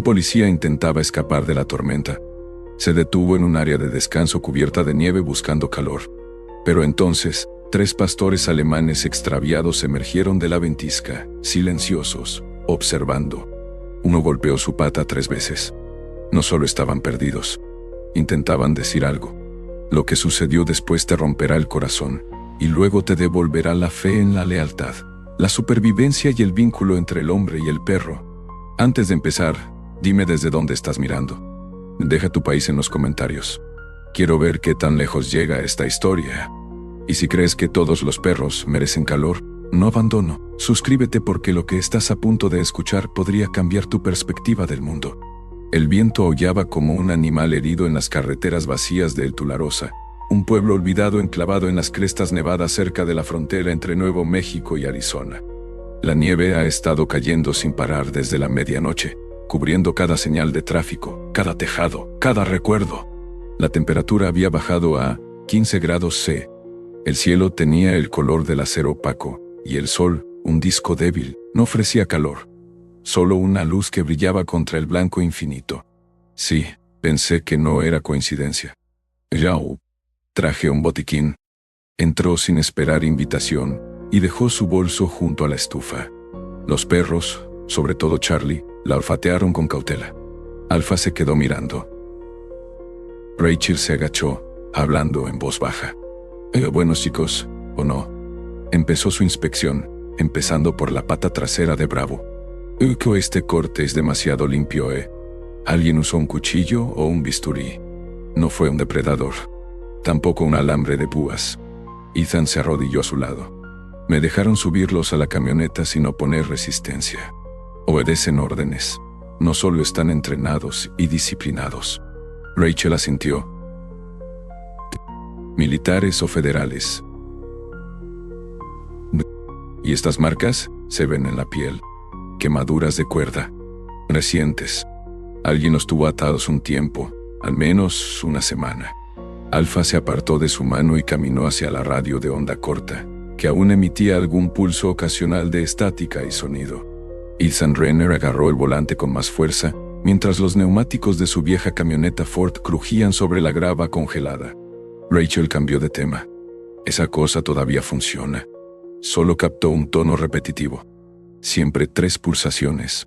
policía intentaba escapar de la tormenta. Se detuvo en un área de descanso cubierta de nieve buscando calor. Pero entonces, 3 pastores alemanes extraviados emergieron de la ventisca, silenciosos, observando. Uno golpeó su pata 3 veces. No solo estaban perdidos. Intentaban decir algo. Lo que sucedió después te romperá el corazón, y luego te devolverá la fe en la lealtad, la supervivencia y el vínculo entre el hombre y el perro. Antes de empezar, dime desde dónde estás mirando. Deja tu país en los comentarios. Quiero ver qué tan lejos llega esta historia. Y si crees que todos los perros merecen calor, no abandono. Suscríbete porque lo que estás a punto de escuchar podría cambiar tu perspectiva del mundo. El viento aullaba como un animal herido en las carreteras vacías de El Tularosa, un pueblo olvidado enclavado en las crestas nevadas cerca de la frontera entre Nuevo México y Arizona. La nieve ha estado cayendo sin parar desde la medianoche, cubriendo cada señal de tráfico, cada tejado, cada recuerdo. La temperatura había bajado a 15 grados C. El cielo tenía el color del acero opaco, y el sol, un disco débil, no ofrecía calor. Solo una luz que brillaba contra el blanco infinito. Sí, pensé que no era coincidencia. Yao. Traje un botiquín. Entró sin esperar invitación, y dejó su bolso junto a la estufa. Los perros, sobre todo Charlie, la olfatearon con cautela. Alfa se quedó mirando. Rachel se agachó, hablando en voz baja. Buenos chicos, ¿o no? Empezó su inspección, empezando por la pata trasera de Bravo. Que este corte es demasiado limpio, ¿Alguien usó un cuchillo o un bisturí? No fue un depredador. Tampoco un alambre de púas. Ethan se arrodilló a su lado. Me dejaron subirlos a la camioneta sin oponer resistencia. Obedecen órdenes. No solo están entrenados y disciplinados. Rachel asintió. ¿Militares o federales? ¿Y estas marcas? Se ven en la piel. Quemaduras de cuerda. Recientes. Alguien los tuvo atados un tiempo, al menos una semana. Alfa se apartó de su mano y caminó hacia la radio de onda corta, que aún emitía algún pulso ocasional de estática y sonido. Ethan Renner agarró el volante con más fuerza, mientras los neumáticos de su vieja camioneta Ford crujían sobre la grava congelada. Rachel cambió de tema. Esa cosa todavía funciona. Solo captó un tono repetitivo. Siempre 3 pulsaciones.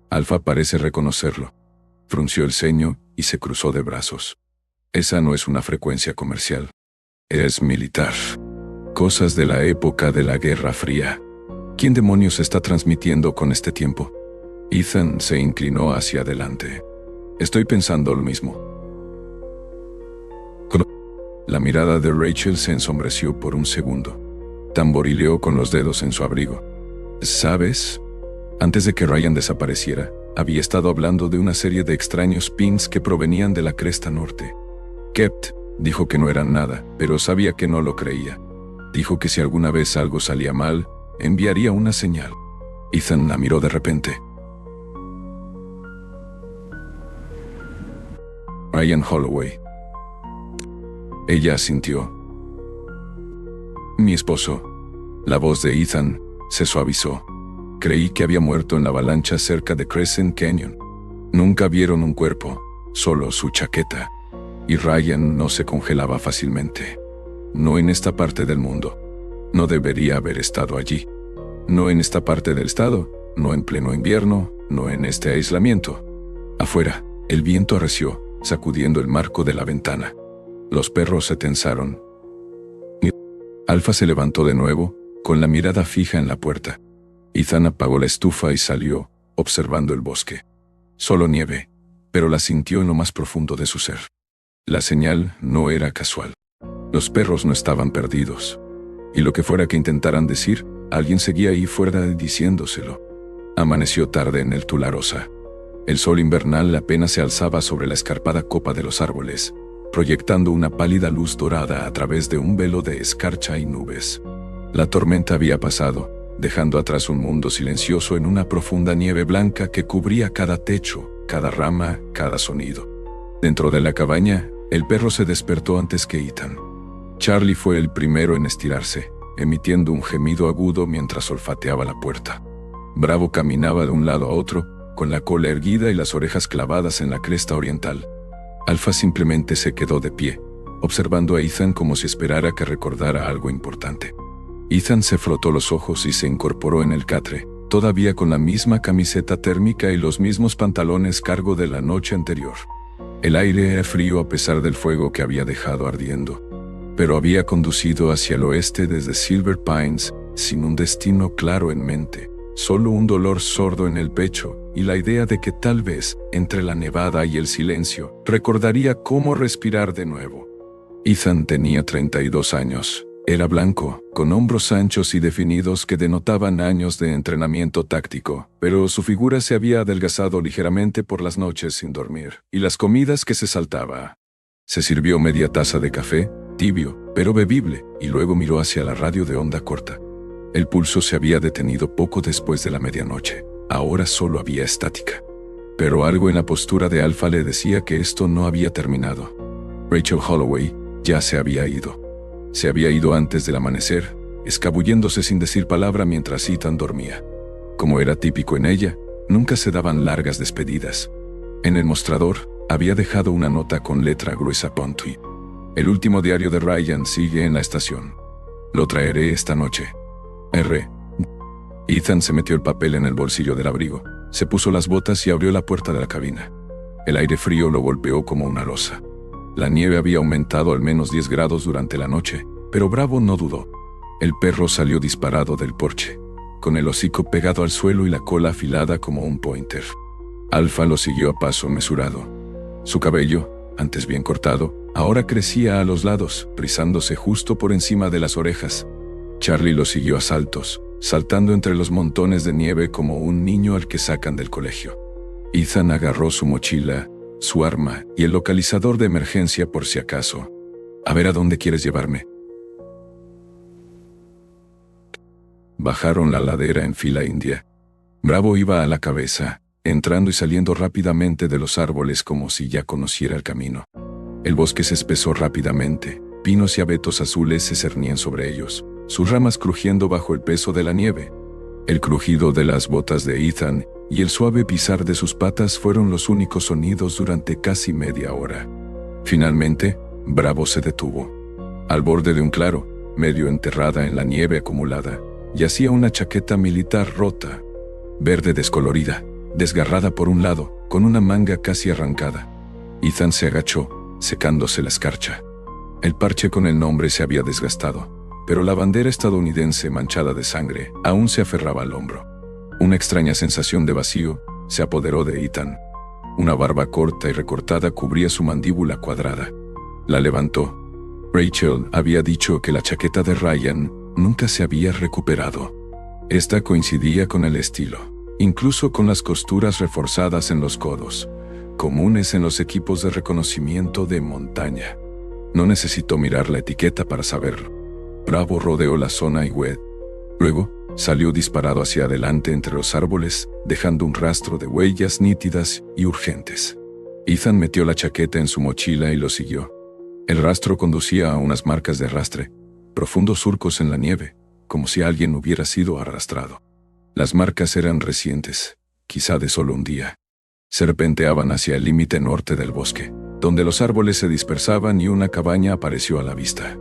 Alfa parece reconocerlo. Frunció el ceño y se cruzó de brazos. Esa no es una frecuencia comercial. Es militar. Cosas de la época de la Guerra Fría. ¿Quién demonios está transmitiendo con este tiempo? Ethan se inclinó hacia adelante. Estoy pensando lo mismo. La mirada de Rachel se ensombreció por un segundo. Tamborileó con los dedos en su abrigo. ¿Sabes? Antes de que Ryan desapareciera, había estado hablando de una serie de extraños pings que provenían de la cresta norte. Kept dijo que no eran nada, pero sabía que no lo creía. Dijo que si alguna vez algo salía mal, enviaría una señal. Ethan la miró de repente. Ryan Holloway. Ella asintió. Mi esposo. La voz de Ethan se suavizó. Creí que había muerto en la avalancha cerca de Crescent Canyon. Nunca vieron un cuerpo, solo su chaqueta. Y Ryan no se congelaba fácilmente. No en esta parte del mundo. No debería haber estado allí. No en esta parte del estado, no en pleno invierno, no en este aislamiento. Afuera, el viento arreció, sacudiendo el marco de la ventana. Los perros se tensaron. Alfa se levantó de nuevo, con la mirada fija en la puerta. Ethan apagó la estufa y salió, observando el bosque. Solo nieve, pero la sintió en lo más profundo de su ser. La señal no era casual. Los perros no estaban perdidos. Y lo que fuera que intentaran decir, alguien seguía ahí fuera diciéndoselo. Amaneció tarde en el Tularosa. El sol invernal apenas se alzaba sobre la escarpada copa de los árboles, proyectando una pálida luz dorada a través de un velo de escarcha y nubes. La tormenta había pasado, dejando atrás un mundo silencioso en una profunda nieve blanca que cubría cada techo, cada rama, cada sonido. Dentro de la cabaña, el perro se despertó antes que Ethan. Charlie fue el primero en estirarse, emitiendo un gemido agudo mientras olfateaba la puerta. Bravo caminaba de un lado a otro, con la cola erguida y las orejas clavadas en la cresta oriental. Alpha simplemente se quedó de pie, observando a Ethan como si esperara que recordara algo importante. Ethan se frotó los ojos y se incorporó en el catre, todavía con la misma camiseta térmica y los mismos pantalones cargo de la noche anterior. El aire era frío a pesar del fuego que había dejado ardiendo, pero había conducido hacia el oeste desde Silver Pines sin un destino claro en mente, solo un dolor sordo en el pecho y la idea de que tal vez, entre la nevada y el silencio, recordaría cómo respirar de nuevo. Ethan tenía 32 años. Era blanco, con hombros anchos y definidos que denotaban años de entrenamiento táctico, pero su figura se había adelgazado ligeramente por las noches sin dormir y las comidas que se saltaba. Se sirvió media taza de café, tibio, pero bebible, y luego miró hacia la radio de onda corta. El pulso se había detenido poco después de la medianoche. Ahora solo había estática. Pero algo en la postura de Alpha le decía que esto no había terminado. Rachel Holloway ya se había ido. Se había ido antes del amanecer, escabulléndose sin decir palabra mientras Ethan dormía. Como era típico en ella, nunca se daban largas despedidas. En el mostrador, había dejado una nota con letra gruesa Ponty. El último diario de Ryan sigue en la estación. Lo traeré esta noche. R. Ethan se metió el papel en el bolsillo del abrigo, se puso las botas y abrió la puerta de la cabina. El aire frío lo golpeó como una losa. La nieve había aumentado al menos 10 grados durante la noche, pero Bravo no dudó. El perro salió disparado del porche, con el hocico pegado al suelo y la cola afilada como un pointer. Alpha lo siguió a paso mesurado. Su cabello, antes bien cortado, ahora crecía a los lados, rizándose justo por encima de las orejas. Charlie lo siguió a saltos, saltando entre los montones de nieve como un niño al que sacan del colegio. Ethan agarró su mochila, su arma y el localizador de emergencia por si acaso. A ver a dónde quieres llevarme. Bajaron la ladera en fila india. Bravo iba a la cabeza, entrando y saliendo rápidamente de los árboles como si ya conociera el camino. El bosque se espesó rápidamente, pinos y abetos azules se cernían sobre ellos, sus ramas crujiendo bajo el peso de la nieve. El crujido de las botas de Ethan y el suave pisar de sus patas fueron los únicos sonidos durante casi media hora. Finalmente, Bravo se detuvo. Al borde de un claro, medio enterrada en la nieve acumulada, yacía una chaqueta militar rota, verde descolorida, desgarrada por un lado, con una manga casi arrancada. Ethan se agachó, secándose la escarcha. El parche con el nombre se había desgastado, pero la bandera estadounidense manchada de sangre aún se aferraba al hombro. Una extraña sensación de vacío se apoderó de Ethan. Una barba corta y recortada cubría su mandíbula cuadrada. La levantó. Rachel había dicho que la chaqueta de Ryan nunca se había recuperado. Esta coincidía con el estilo, incluso con las costuras reforzadas en los codos, comunes en los equipos de reconocimiento de montaña. No necesitó mirar la etiqueta para saberlo. Bravo rodeó la zona y Wed. Luego, salió disparado hacia adelante entre los árboles, dejando un rastro de huellas nítidas y urgentes. Ethan metió la chaqueta en su mochila y lo siguió. El rastro conducía a unas marcas de arrastre, profundos surcos en la nieve, como si alguien hubiera sido arrastrado. Las marcas eran recientes, quizá de solo un día. Serpenteaban hacia el límite norte del bosque, donde los árboles se dispersaban y una cabaña apareció a la vista.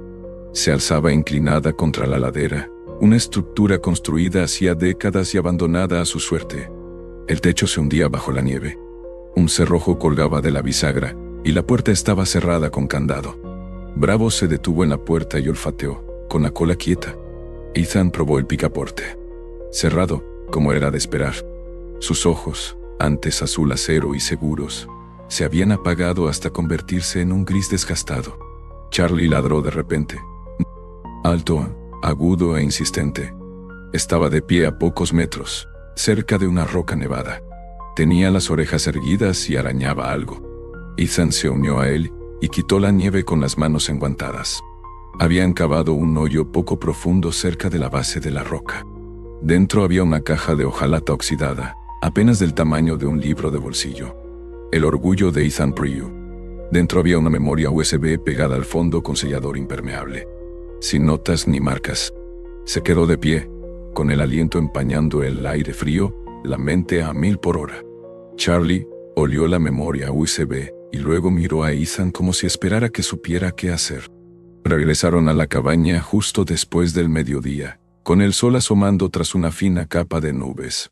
Se alzaba inclinada contra la ladera, una estructura construida hacía décadas y abandonada a su suerte. El techo se hundía bajo la nieve. Un cerrojo colgaba de la bisagra, y la puerta estaba cerrada con candado. Bravo se detuvo en la puerta y olfateó, con la cola quieta. Ethan probó el picaporte. Cerrado, como era de esperar. Sus ojos, antes azul acero y seguros, se habían apagado hasta convertirse en un gris desgastado. Charlie ladró de repente. Alto, agudo e insistente. Estaba de pie a pocos metros, cerca de una roca nevada. Tenía las orejas erguidas y arañaba algo. Ethan se unió a él y quitó la nieve con las manos enguantadas. Habían cavado un hoyo poco profundo cerca de la base de la roca. Dentro había una caja de hojalata oxidada, apenas del tamaño de un libro de bolsillo. El orgullo de Ethan Priu. Dentro había una memoria USB pegada al fondo con sellador impermeable. Sin notas ni marcas. Se quedó de pie, con el aliento empañando el aire frío, la mente a 1000 por hora. Charlie olió la memoria USB y luego miró a Ethan como si esperara que supiera qué hacer. Regresaron a la cabaña justo después del mediodía, con el sol asomando tras una fina capa de nubes.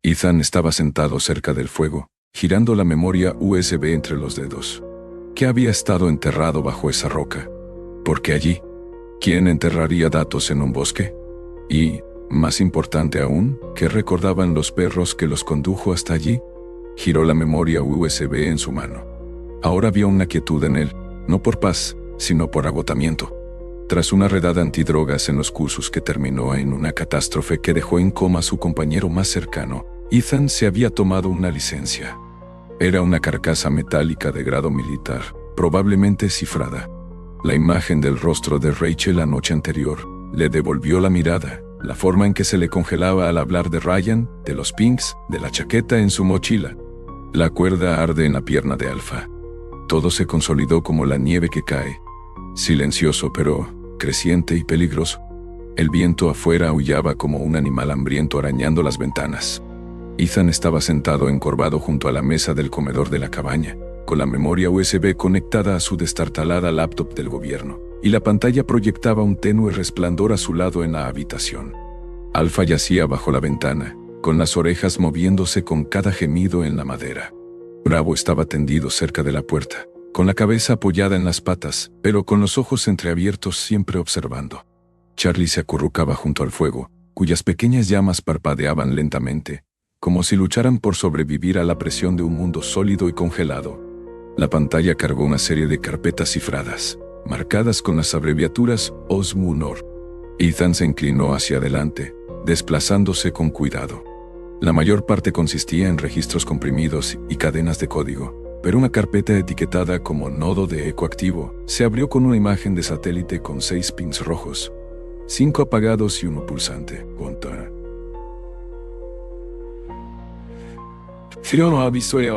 Ethan estaba sentado cerca del fuego, girando la memoria USB entre los dedos. ¿Qué había estado enterrado bajo esa roca? ¿Por qué allí? ¿Quién enterraría datos en un bosque? Y, más importante aún, ¿qué recordaban los perros que los condujo hasta allí? Giró la memoria USB en su mano. Ahora había una quietud en él, no por paz, sino por agotamiento. Tras una redada antidrogas en los cursos que terminó en una catástrofe que dejó en coma a su compañero más cercano, Ethan se había tomado una licencia. Era una carcasa metálica de grado militar, probablemente cifrada. La imagen del rostro de Rachel la noche anterior le devolvió la mirada, la forma en que se le congelaba al hablar de Ryan, de los Pinks, de la chaqueta en su mochila. La cuerda arde en la pierna de Alpha. Todo se consolidó como la nieve que cae. Silencioso pero creciente y peligroso. El viento afuera aullaba como un animal hambriento arañando las ventanas. Ethan estaba sentado encorvado junto a la mesa del comedor de la cabaña, con la memoria USB conectada a su destartalada laptop del gobierno, y la pantalla proyectaba un tenue resplandor a su lado en la habitación. Alpha yacía bajo la ventana, con las orejas moviéndose con cada gemido en la madera. Bravo estaba tendido cerca de la puerta, con la cabeza apoyada en las patas, pero con los ojos entreabiertos siempre observando. Charlie se acurrucaba junto al fuego, cuyas pequeñas llamas parpadeaban lentamente, como si lucharan por sobrevivir a la presión de un mundo sólido y congelado. La pantalla cargó una serie de carpetas cifradas, marcadas con las abreviaturas OSMUNOR. Ethan se inclinó hacia adelante, desplazándose con cuidado. La mayor parte consistía en registros comprimidos y cadenas de código, pero una carpeta etiquetada como nodo de eco activo se abrió con una imagen de satélite con 6 pins rojos, 5 apagados y 1 pulsante. Yo no he visto y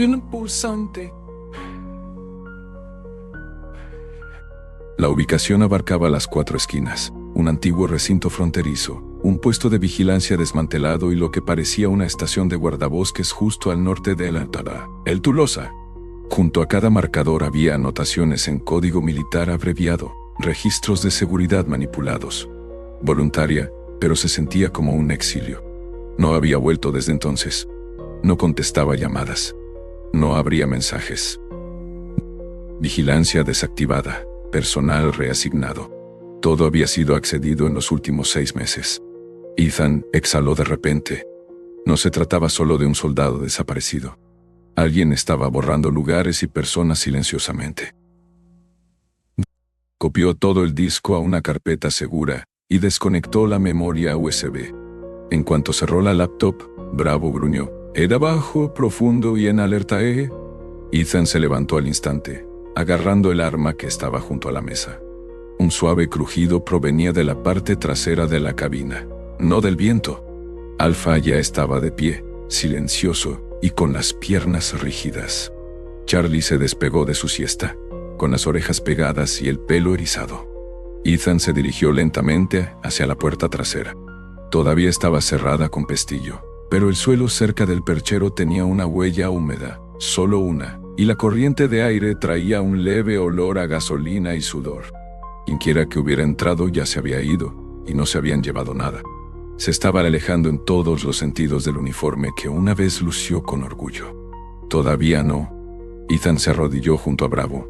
un pulsante. La ubicación abarcaba las 4 esquinas, un antiguo recinto fronterizo, un puesto de vigilancia desmantelado y lo que parecía una estación de guardabosques justo al norte de el Tulosa. Junto a cada marcador había anotaciones en código militar abreviado, registros de seguridad manipulados. Voluntaria, pero se sentía como un exilio. No había vuelto desde entonces. No contestaba llamadas. No abría mensajes. Vigilancia desactivada. Personal reasignado. Todo había sido accedido en los últimos 6 meses. Ethan exhaló de repente. No se trataba solo de un soldado desaparecido. Alguien estaba borrando lugares y personas silenciosamente. Copió todo el disco a una carpeta segura y desconectó la memoria USB. En cuanto cerró la laptop, Bravo gruñó. ¿Era bajo, profundo y en alerta E? Ethan se levantó al instante, agarrando el arma que estaba junto a la mesa. Un suave crujido provenía de la parte trasera de la cabina, no del viento. Alpha ya estaba de pie, silencioso y con las piernas rígidas. Charlie se despegó de su siesta, con las orejas pegadas y el pelo erizado. Ethan se dirigió lentamente hacia la puerta trasera. Todavía estaba cerrada con pestillo, pero el suelo cerca del perchero tenía una huella húmeda, solo una, y la corriente de aire traía un leve olor a gasolina y sudor. Quienquiera que hubiera entrado ya se había ido, y no se habían llevado nada. Se estaba alejando en todos los sentidos del uniforme que una vez lució con orgullo. Todavía no. Ethan se arrodilló junto a Bravo.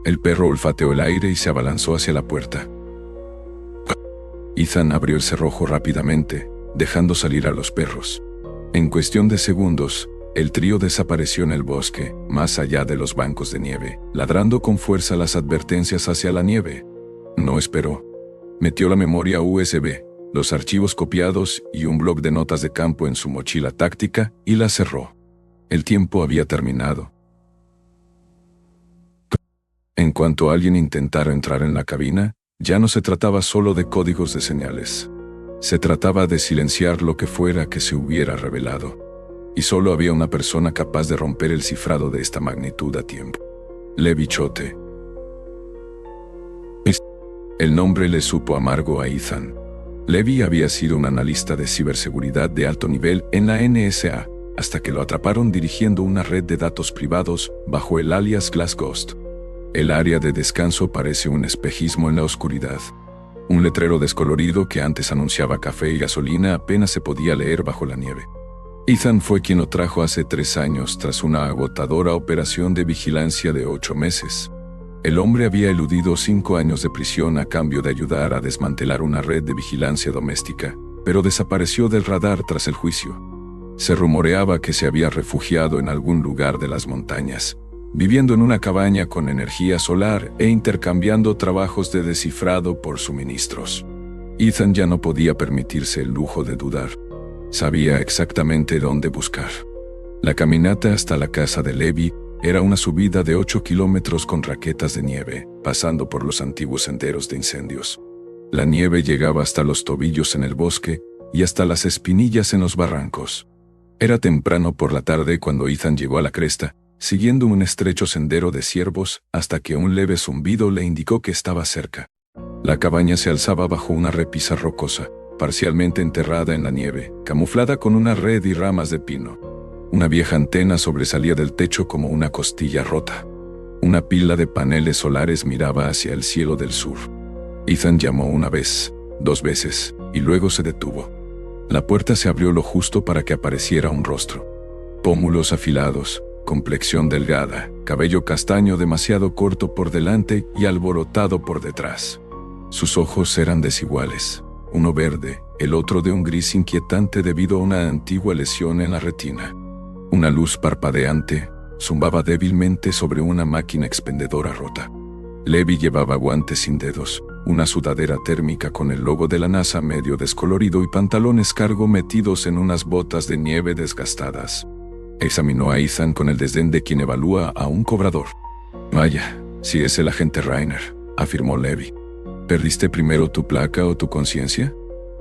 El perro olfateó el aire y se abalanzó hacia la puerta. Ethan abrió el cerrojo rápidamente, dejando salir a los perros. En cuestión de segundos, el trío desapareció en el bosque, más allá de los bancos de nieve, ladrando con fuerza las advertencias hacia la nieve. No esperó. Metió la memoria USB, los archivos copiados y un bloc de notas de campo en su mochila táctica y la cerró. El tiempo había terminado. En cuanto alguien intentara entrar en la cabina, ya no se trataba solo de códigos de señales. Se trataba de silenciar lo que fuera que se hubiera revelado. Y solo había una persona capaz de romper el cifrado de esta magnitud a tiempo. Levi Chote. El nombre le supo amargo a Ethan. Levy había sido un analista de ciberseguridad de alto nivel en la NSA, hasta que lo atraparon dirigiendo una red de datos privados bajo el alias Glass Ghost. El área de descanso parece un espejismo en la oscuridad. Un letrero descolorido que antes anunciaba café y gasolina apenas se podía leer bajo la nieve. Ethan fue quien lo trajo hace 3 años tras una agotadora operación de vigilancia de 8 meses. El hombre había eludido 5 años de prisión a cambio de ayudar a desmantelar una red de vigilancia doméstica, pero desapareció del radar tras el juicio. Se rumoreaba que se había refugiado en algún lugar de las montañas, viviendo en una cabaña con energía solar e intercambiando trabajos de descifrado por suministros. Ethan ya no podía permitirse el lujo de dudar. Sabía exactamente dónde buscar. La caminata hasta la casa de Levy era una subida de 8 kilómetros con raquetas de nieve, pasando por los antiguos senderos de incendios. La nieve llegaba hasta los tobillos en el bosque y hasta las espinillas en los barrancos. Era temprano por la tarde cuando Ethan llegó a la cresta, siguiendo un estrecho sendero de ciervos hasta que un leve zumbido le indicó que estaba cerca. La cabaña se alzaba bajo una repisa rocosa, parcialmente enterrada en la nieve, camuflada con una red y ramas de pino. Una vieja antena sobresalía del techo como una costilla rota. Una pila de paneles solares miraba hacia el cielo del sur. Ethan llamó una vez, 2 veces, y luego se detuvo. La puerta se abrió lo justo para que apareciera un rostro. Pómulos afilados, complexión delgada, cabello castaño demasiado corto por delante y alborotado por detrás. Sus ojos eran desiguales, uno verde, el otro de un gris inquietante debido a una antigua lesión en la retina. Una luz parpadeante zumbaba débilmente sobre una máquina expendedora rota. Levy llevaba guantes sin dedos, una sudadera térmica con el logo de la NASA medio descolorido y pantalones cargo metidos en unas botas de nieve desgastadas. Examinó a Ethan con el desdén de quien evalúa a un cobrador. «Vaya, si es el agente Rainer», afirmó Levy. «¿Perdiste primero tu placa o tu conciencia?»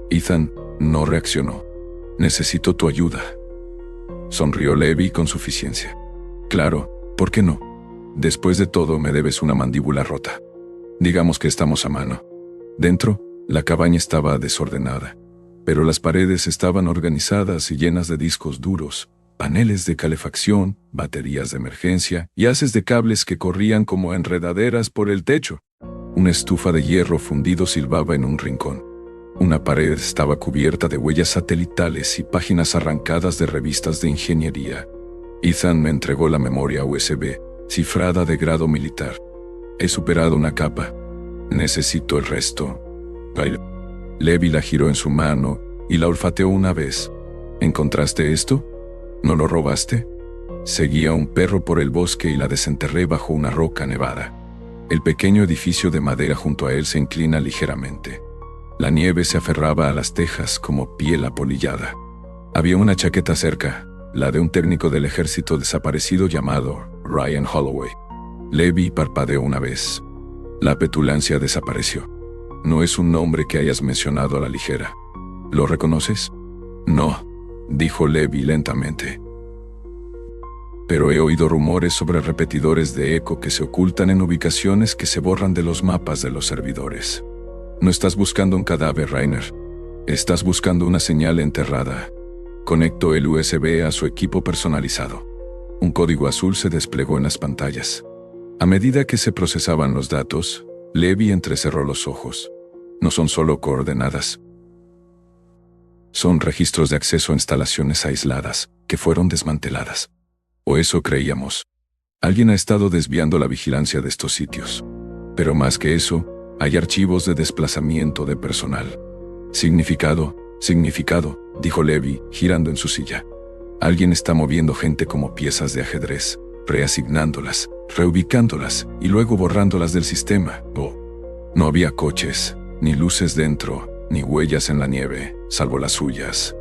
Ethan no reaccionó. «Necesito tu ayuda». Sonrió Levy con suficiencia. «Claro, ¿por qué no? Después de todo me debes una mandíbula rota. Digamos que estamos a mano». Dentro, la cabaña estaba desordenada, pero las paredes estaban organizadas y llenas de discos duros, paneles de calefacción, baterías de emergencia y haces de cables que corrían como enredaderas por el techo. Una estufa de hierro fundido silbaba en un rincón. Una pared estaba cubierta de huellas satelitales y páginas arrancadas de revistas de ingeniería. Ethan me entregó la memoria USB, cifrada de grado militar. «He superado una capa. Necesito el resto». Levy la giró en su mano y la olfateó una vez. «¿Encontraste esto? ¿No lo robaste?» Seguía un perro por el bosque y la desenterré bajo una roca nevada. El pequeño edificio de madera junto a él se inclina ligeramente. La nieve se aferraba a las tejas como piel apolillada. Había una chaqueta cerca, la de un técnico del ejército desaparecido llamado Ryan Holloway. Levy parpadeó una vez. La petulancia desapareció. «No es un nombre que hayas mencionado a la ligera. ¿Lo reconoces?» «No», dijo Levy lentamente. «Pero he oído rumores sobre repetidores de eco que se ocultan en ubicaciones que se borran de los mapas de los servidores. No estás buscando un cadáver, Rainer. Estás buscando una señal enterrada». Conectó el USB a su equipo personalizado. Un código azul se desplegó en las pantallas. A medida que se procesaban los datos, Levy entrecerró los ojos. No son solo coordenadas. Son registros de acceso a instalaciones aisladas que fueron desmanteladas. O eso creíamos. Alguien ha estado desviando la vigilancia de estos sitios. Pero más que eso, hay archivos de desplazamiento de personal. Significado, dijo Levy, girando en su silla. Alguien está moviendo gente como piezas de ajedrez, reasignándolas, reubicándolas y luego borrándolas del sistema. No había coches, ni luces dentro, ni huellas en la nieve, salvo las suyas.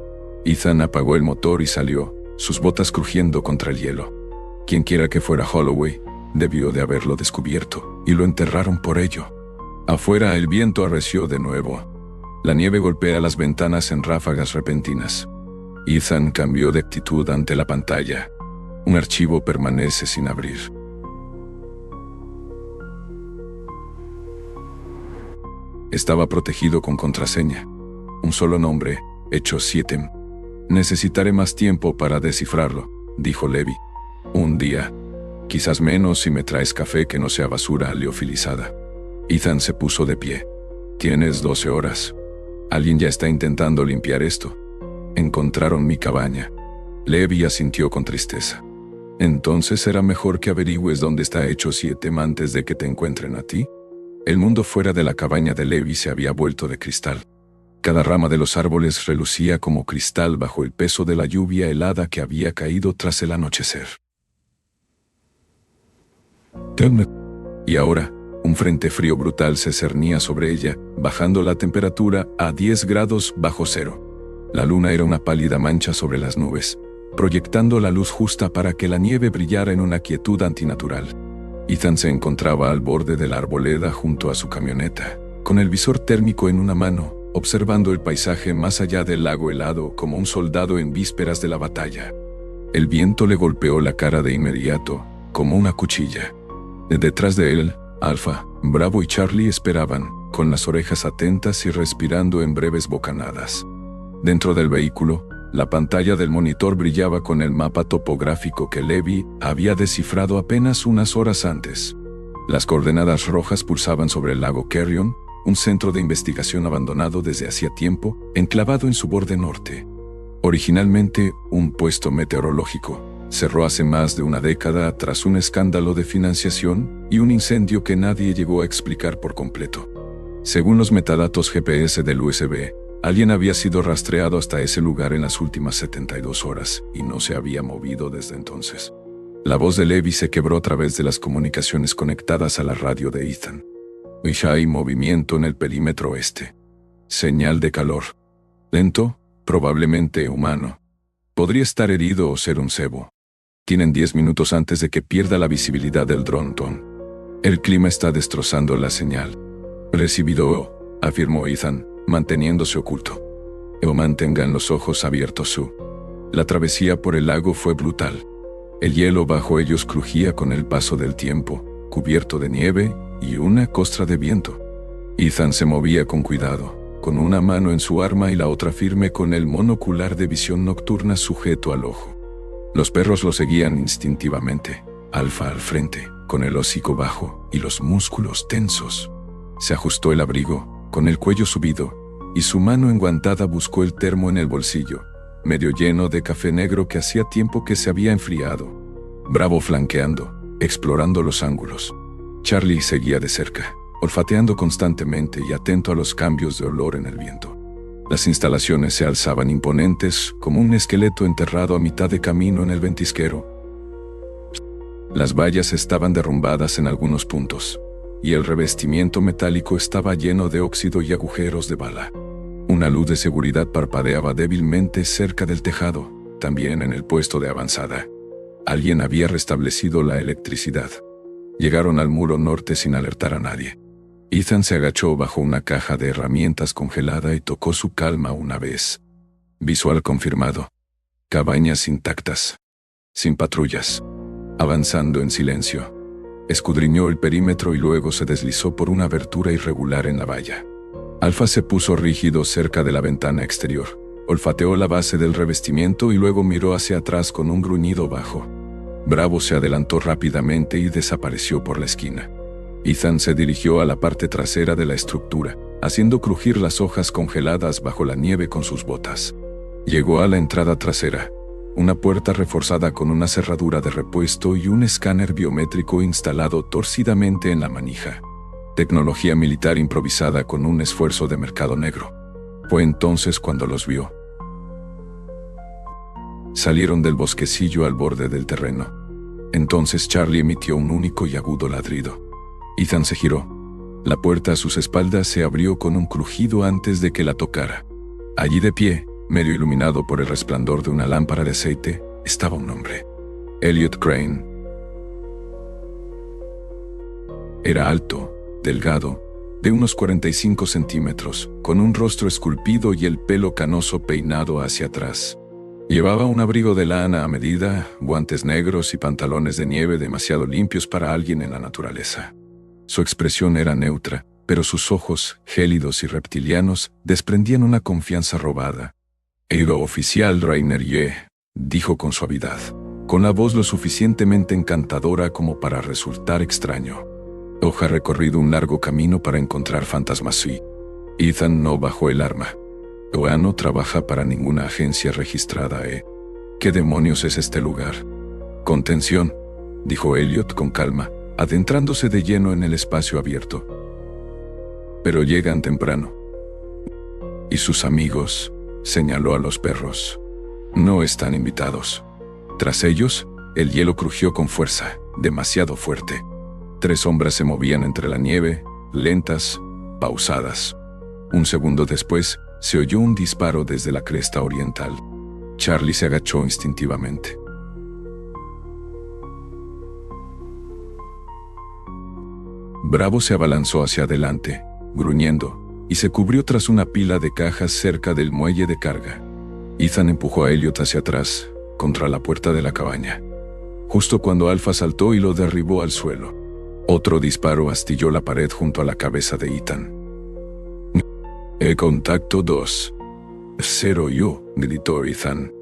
Ethan apagó el motor y salió, sus botas crujiendo contra el hielo. Quienquiera que fuera Holloway, debió de haberlo descubierto, y lo enterraron por ello. Afuera el viento arreció de nuevo. La nieve golpea las ventanas en ráfagas repentinas. Ethan cambió de actitud ante la pantalla. Un archivo permanece sin abrir. Estaba protegido con contraseña. Un solo nombre, Hecho 7. Necesitaré más tiempo para descifrarlo, dijo Levi. Un día. Quizás menos si me traes café que no sea basura liofilizada. Ethan se puso de pie. Tienes 12 horas. Alguien ya está intentando limpiar esto. Encontraron mi cabaña. Levi asintió con tristeza. Entonces será mejor que averigües dónde está Hecho 7 antes de que te encuentren a ti. El mundo fuera de la cabaña de Levi se había vuelto de cristal. Cada rama de los árboles relucía como cristal bajo el peso de la lluvia helada que había caído tras el anochecer. Y ahora, un frente frío brutal se cernía sobre ella, bajando la temperatura a 10 grados bajo cero. La luna era una pálida mancha sobre las nubes, proyectando la luz justa para que la nieve brillara en una quietud antinatural. Ethan se encontraba al borde de la arboleda junto a su camioneta, con el visor térmico en una mano, observando el paisaje más allá del lago helado como un soldado en vísperas de la batalla. El viento le golpeó la cara de inmediato, como una cuchilla. Detrás de él, Alpha, Bravo y Charlie esperaban, con las orejas atentas y respirando en breves bocanadas. Dentro del vehículo, la pantalla del monitor brillaba con el mapa topográfico que Levi había descifrado apenas unas horas antes. Las coordenadas rojas pulsaban sobre el lago Carrion, un centro de investigación abandonado desde hacía tiempo, enclavado en su borde norte. Originalmente, un puesto meteorológico, cerró hace más de una década tras un escándalo de financiación y un incendio que nadie llegó a explicar por completo. Según los metadatos GPS del USB, alguien había sido rastreado hasta ese lugar en las últimas 72 horas y no se había movido desde entonces. La voz de Levi se quebró a través de las comunicaciones conectadas a la radio de Ethan. Ya hay movimiento en el perímetro oeste. Señal de calor. Lento, probablemente humano. Podría estar herido o ser un cebo. Tienen 10 minutos antes de que pierda la visibilidad del dron. El clima está destrozando la señal. Recibido, afirmó Ethan, manteniéndose oculto. Mantengan los ojos abiertos. La travesía por el lago fue brutal. El hielo bajo ellos crujía con el paso del tiempo, cubierto de nieve y una costra de viento. Ethan se movía con cuidado, con una mano en su arma y la otra firme con el monocular de visión nocturna sujeto al ojo. Los perros lo seguían instintivamente, Alpha al frente, con el hocico bajo y los músculos tensos. Se ajustó el abrigo, con el cuello subido, y su mano enguantada buscó el termo en el bolsillo, medio lleno de café negro que hacía tiempo que se había enfriado. Bravo flanqueando, explorando los ángulos. Charlie seguía de cerca, olfateando constantemente y atento a los cambios de olor en el viento. Las instalaciones se alzaban imponentes como un esqueleto enterrado a mitad de camino en el ventisquero. Las vallas estaban derrumbadas en algunos puntos, y el revestimiento metálico estaba lleno de óxido y agujeros de bala. Una luz de seguridad parpadeaba débilmente cerca del tejado, también en el puesto de avanzada. Alguien había restablecido la electricidad. Llegaron al muro norte sin alertar a nadie. Ethan se agachó bajo una caja de herramientas congelada y tocó su calma una vez. Visual confirmado. Cabañas intactas. Sin patrullas. Avanzando en silencio. Escudriñó el perímetro y luego se deslizó por una abertura irregular en la valla. Alpha se puso rígido cerca de la ventana exterior. Olfateó la base del revestimiento y luego miró hacia atrás con un gruñido bajo. Bravo se adelantó rápidamente y desapareció por la esquina. Ethan se dirigió a la parte trasera de la estructura, haciendo crujir las hojas congeladas bajo la nieve con sus botas. Llegó a la entrada trasera, una puerta reforzada con una cerradura de repuesto y un escáner biométrico instalado torcidamente en la manija. Tecnología militar improvisada con un esfuerzo de mercado negro. Fue entonces cuando los vio. Salieron del bosquecillo al borde del terreno. Entonces Charlie emitió un único y agudo ladrido. Ethan se giró. La puerta a sus espaldas se abrió con un crujido antes de que la tocara. Allí de pie, medio iluminado por el resplandor de una lámpara de aceite, estaba un hombre. Elliot Crane. Era alto, delgado, de unos 45 centímetros, con un rostro esculpido y el pelo canoso peinado hacia atrás. Llevaba un abrigo de lana a medida, guantes negros y pantalones de nieve demasiado limpios para alguien en la naturaleza. Su expresión era neutra, pero sus ojos, gélidos y reptilianos, desprendían una confianza robada. «Ego oficial Rainer Ye», dijo con suavidad, con la voz lo suficientemente encantadora como para resultar extraño. «Hoja ha recorrido un largo camino para encontrar fantasmas y...» Ethan no bajó el arma. «Oa no trabaja para ninguna agencia registrada, ¿eh? ¿Qué demonios es este lugar?» «Contención», dijo Elliot con calma, adentrándose de lleno en el espacio abierto. «Pero llegan temprano. Y sus amigos», señaló a los perros, «no están invitados». Tras ellos, el hielo crujió con fuerza, demasiado fuerte. 3 sombras se movían entre la nieve, lentas, pausadas. Un segundo después, se oyó un disparo desde la cresta oriental. Charlie se agachó instintivamente. Bravo se abalanzó hacia adelante, gruñendo, y se cubrió tras una pila de cajas cerca del muelle de carga. Ethan empujó a Elliot hacia atrás, contra la puerta de la cabaña, justo cuando Alpha saltó y lo derribó al suelo. Otro disparo astilló la pared junto a la cabeza de Ethan. «Contacto 2. 0 yo», gritó Ethan.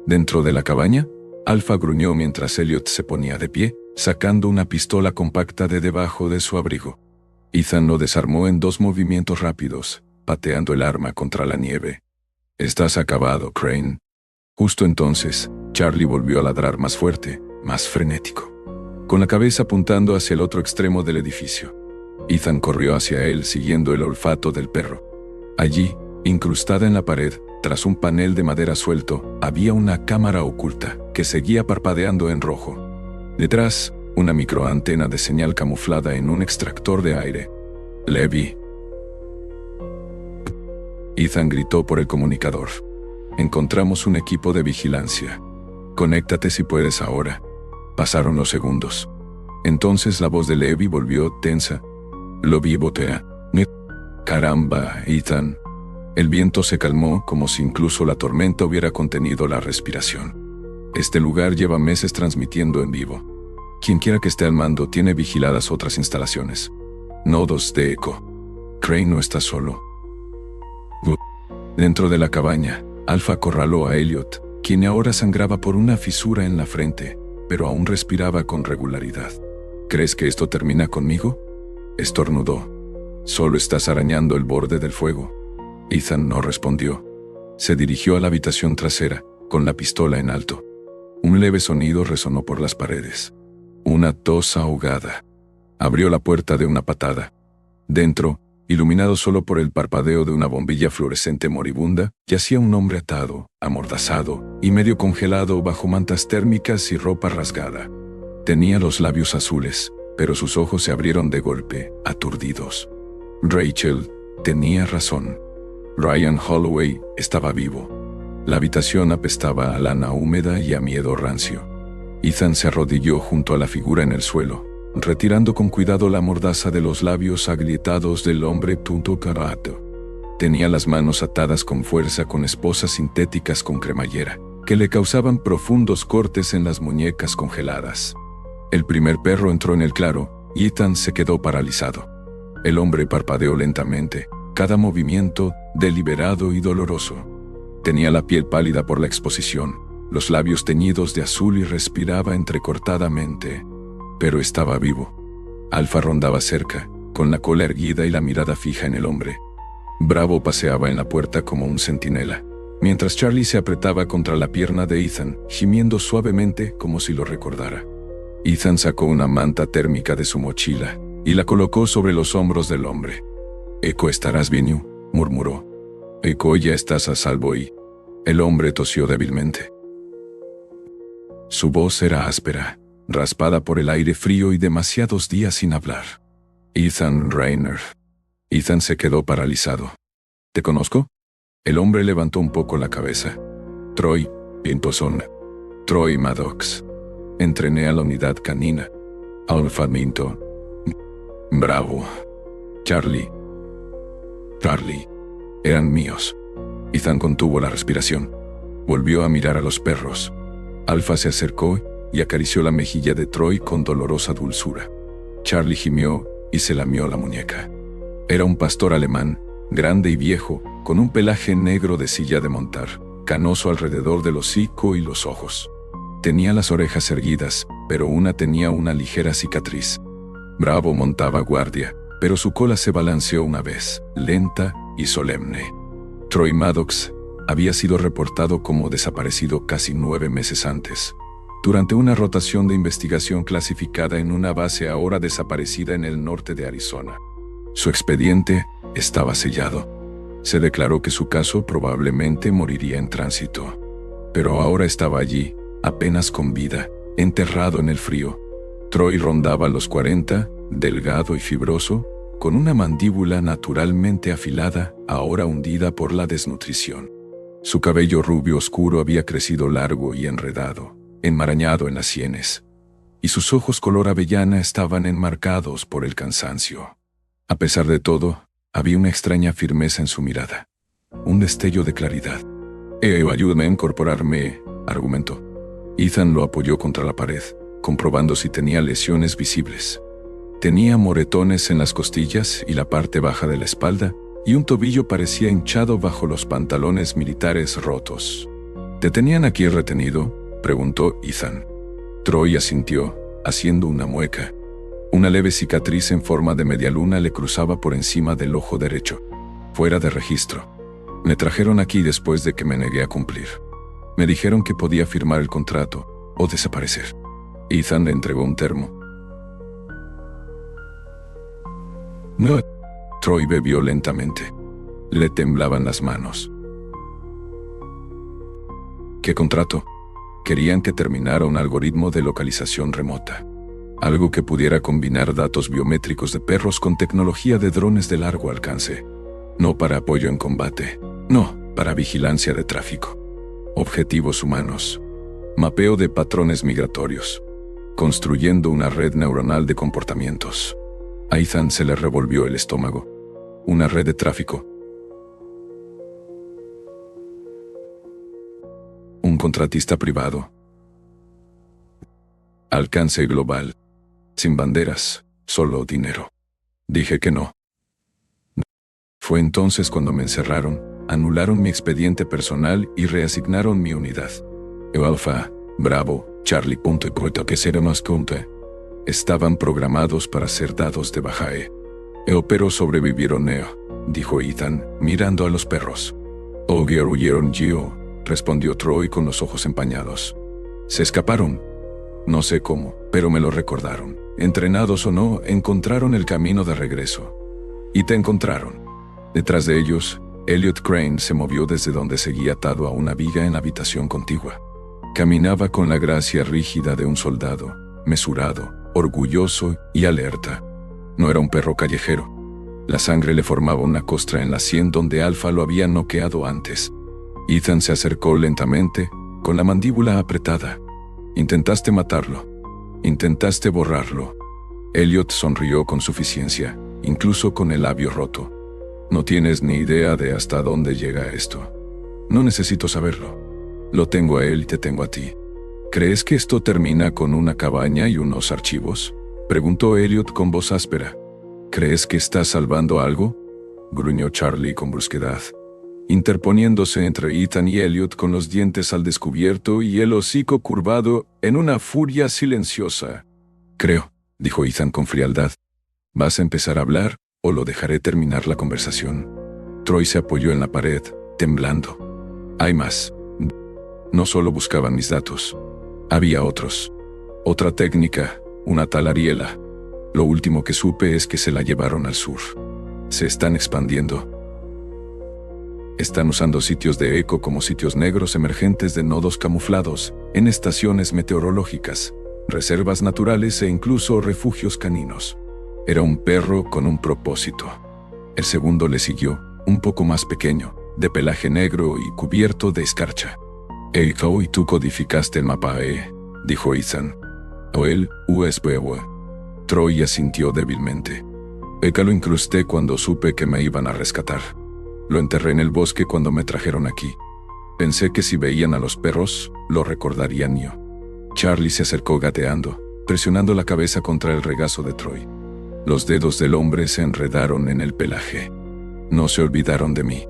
Dentro de la cabaña, Alpha gruñó mientras Elliot se ponía de pie, sacando una pistola compacta de debajo de su abrigo. Ethan lo desarmó en 2 movimientos rápidos, pateando el arma contra la nieve. «Estás acabado, Crane». Justo entonces, Charlie volvió a ladrar más fuerte, más frenético, con la cabeza apuntando hacia el otro extremo del edificio. Ethan corrió hacia él siguiendo el olfato del perro. Allí, incrustada en la pared, tras un panel de madera suelto, había una cámara oculta que seguía parpadeando en rojo. Detrás, una microantena de señal camuflada en un extractor de aire. «Levi». Ethan gritó por el comunicador. «Encontramos un equipo de vigilancia. Conéctate si puedes ahora». Pasaron los segundos. Entonces la voz de Levi volvió tensa. «Lo vi, botea». «Caramba, Ethan». El viento se calmó como si incluso la tormenta hubiera contenido la respiración. «Este lugar lleva meses transmitiendo en vivo. Quienquiera que esté al mando tiene vigiladas otras instalaciones. Nodos de eco. Crane no está solo». Dentro de la cabaña, Alpha acorraló a Elliot, quien ahora sangraba por una fisura en la frente, pero aún respiraba con regularidad. «¿Crees que esto termina conmigo?», estornudó. «Solo estás arañando el borde del fuego». Ethan no respondió. Se dirigió a la habitación trasera, con la pistola en alto. Un leve sonido resonó por las paredes. Una tos ahogada. Abrió la puerta de una patada. Dentro, iluminado solo por el parpadeo de una bombilla fluorescente moribunda, yacía un hombre atado, amordazado y medio congelado bajo mantas térmicas y ropa rasgada. Tenía los labios azules, pero sus ojos se abrieron de golpe, aturdidos. Rachel tenía razón. Ryan Holloway estaba vivo. La habitación apestaba a lana húmeda y a miedo rancio. Ethan se arrodilló junto a la figura en el suelo, retirando con cuidado la mordaza de los labios agrietados del hombre punto carato. Tenía las manos atadas con fuerza con esposas sintéticas con cremallera, que le causaban profundos cortes en las muñecas congeladas. El primer perro entró en el claro, y Ethan se quedó paralizado. El hombre parpadeó lentamente, cada movimiento deliberado y doloroso. Tenía la piel pálida por la exposición, los labios teñidos de azul y respiraba entrecortadamente. Pero estaba vivo. Alpha rondaba cerca, con la cola erguida y la mirada fija en el hombre. Bravo paseaba en la puerta como un centinela, mientras Charlie se apretaba contra la pierna de Ethan, gimiendo suavemente como si lo recordara. Ethan sacó una manta térmica de su mochila y la colocó sobre los hombros del hombre. «Eco, ¿estarás bien?», murmuró. «Eco, ya estás a salvo y...». El hombre tosió débilmente. Su voz era áspera, raspada por el aire frío y demasiados días sin hablar. «Ethan Rainer». Ethan se quedó paralizado. «¿Te conozco?». El hombre levantó un poco la cabeza. «Troy Pintoson. Troy Maddox. Entrené a la unidad canina. Alpha Minto. Bravo. Charlie. Eran míos». Ethan contuvo la respiración. Volvió a mirar a los perros. Alpha se acercó y acarició la mejilla de Troy con dolorosa dulzura. Charlie gimió y se lamió la muñeca. Era un pastor alemán, grande y viejo, con un pelaje negro de silla de montar, canoso alrededor del hocico y los ojos. Tenía las orejas erguidas, pero una tenía una ligera cicatriz. Bravo montaba guardia, pero su cola se balanceó una vez, lenta y solemne. Troy Maddox había sido reportado como desaparecido casi 9 meses antes, durante una rotación de investigación clasificada en una base ahora desaparecida en el norte de Arizona. Su expediente estaba sellado. Se declaró que su caso probablemente moriría en tránsito. Pero ahora estaba allí, apenas con vida, enterrado en el frío. Troy rondaba los 40, delgado y fibroso, con una mandíbula naturalmente afilada, ahora hundida por la desnutrición. Su cabello rubio oscuro había crecido largo y enredado, enmarañado en las sienes, y sus ojos color avellana estaban enmarcados por el cansancio. A pesar de todo, había una extraña firmeza en su mirada, un destello de claridad. Ayúdame a incorporarme, argumentó. Ethan lo apoyó contra la pared, comprobando si tenía lesiones visibles. Tenía moretones en las costillas y la parte baja de la espalda, y un tobillo parecía hinchado bajo los pantalones militares rotos. ¿Te tenían aquí retenido?, preguntó Ethan. Troy asintió, haciendo una mueca. Una leve cicatriz en forma de media luna le cruzaba por encima del ojo derecho. Fuera de registro. Me trajeron aquí después de que me negué a cumplir. Me dijeron que podía firmar el contrato o desaparecer. Ethan le entregó un termo. No. Troy bebió lentamente. Le temblaban las manos. ¿Qué contrato? Querían que terminara un algoritmo de localización remota. Algo que pudiera combinar datos biométricos de perros con tecnología de drones de largo alcance. No para apoyo en combate. No, para vigilancia de tráfico. Objetivos humanos. Mapeo de patrones migratorios. Construyendo una red neuronal de comportamientos. A Ethan se le revolvió el estómago. Una red de tráfico. Un contratista privado. Alcance global. Sin banderas, solo dinero. Dije que no. Fue entonces cuando me encerraron, anularon mi expediente personal y reasignaron mi unidad. Alfa, Bravo, Charlie. Que será más conte. Estaban programados para ser dados de baja. Pero sobrevivieron, dijo Ethan, mirando a los perros. Huyeron, Gio, respondió Troy con los ojos empañados. Se escaparon. No sé cómo, pero me lo recordaron. Entrenados o no, encontraron el camino de regreso. Y te encontraron. Detrás de ellos, Elliot Crane se movió desde donde seguía atado a una viga en la habitación contigua. Caminaba con la gracia rígida de un soldado, mesurado, orgulloso y alerta. No era un perro callejero. La sangre le formaba una costra en la sien donde Alfa lo había noqueado antes. Ethan se acercó lentamente, con la mandíbula apretada. Intentaste matarlo. Intentaste borrarlo. Elliot sonrió con suficiencia, incluso con el labio roto. No tienes ni idea de hasta dónde llega esto. No necesito saberlo. Lo tengo a él y te tengo a ti. ¿Crees que esto termina con una cabaña y unos archivos?, preguntó Elliot con voz áspera. ¿Crees que estás salvando algo?, gruñó Charlie con brusquedad, interponiéndose entre Ethan y Elliot con los dientes al descubierto y el hocico curvado en una furia silenciosa. Creo, dijo Ethan con frialdad. ¿Vas a empezar a hablar o lo dejaré terminar la conversación? Troy se apoyó en la pared, temblando. Hay más. No solo buscaban mis datos. Había otros. Otra técnica, una tal Ariela. Lo último que supe es que se la llevaron al sur. Se están expandiendo. Están usando sitios de eco como sitios negros emergentes de nodos camuflados, en estaciones meteorológicas, reservas naturales e incluso refugios caninos. Era un perro con un propósito. El segundo le siguió, un poco más pequeño, de pelaje negro y cubierto de escarcha. ¿Y tú codificaste el mapa, dijo Ethan. O él, USB. Troy asintió débilmente. Lo incrusté cuando supe que me iban a rescatar. Lo enterré en el bosque cuando me trajeron aquí. Pensé que si veían a los perros, lo recordarían yo. Charlie se acercó gateando, presionando la cabeza contra el regazo de Troy. Los dedos del hombre se enredaron en el pelaje. No se olvidaron de mí.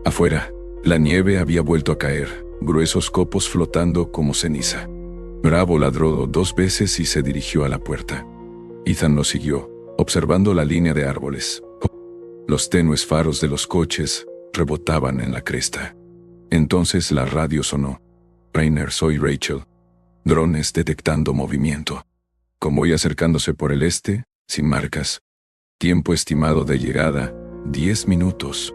Afuera, la nieve había vuelto a caer, gruesos copos flotando como ceniza. Bravo ladró 2 veces y se dirigió a la puerta. Ethan lo siguió, observando la línea de árboles. Los tenues faros de los coches rebotaban en la cresta. Entonces la radio sonó. Rainer, soy Rachel. Drones detectando movimiento. Convoy acercándose por el este, sin marcas. Tiempo estimado de llegada, 10 minutos.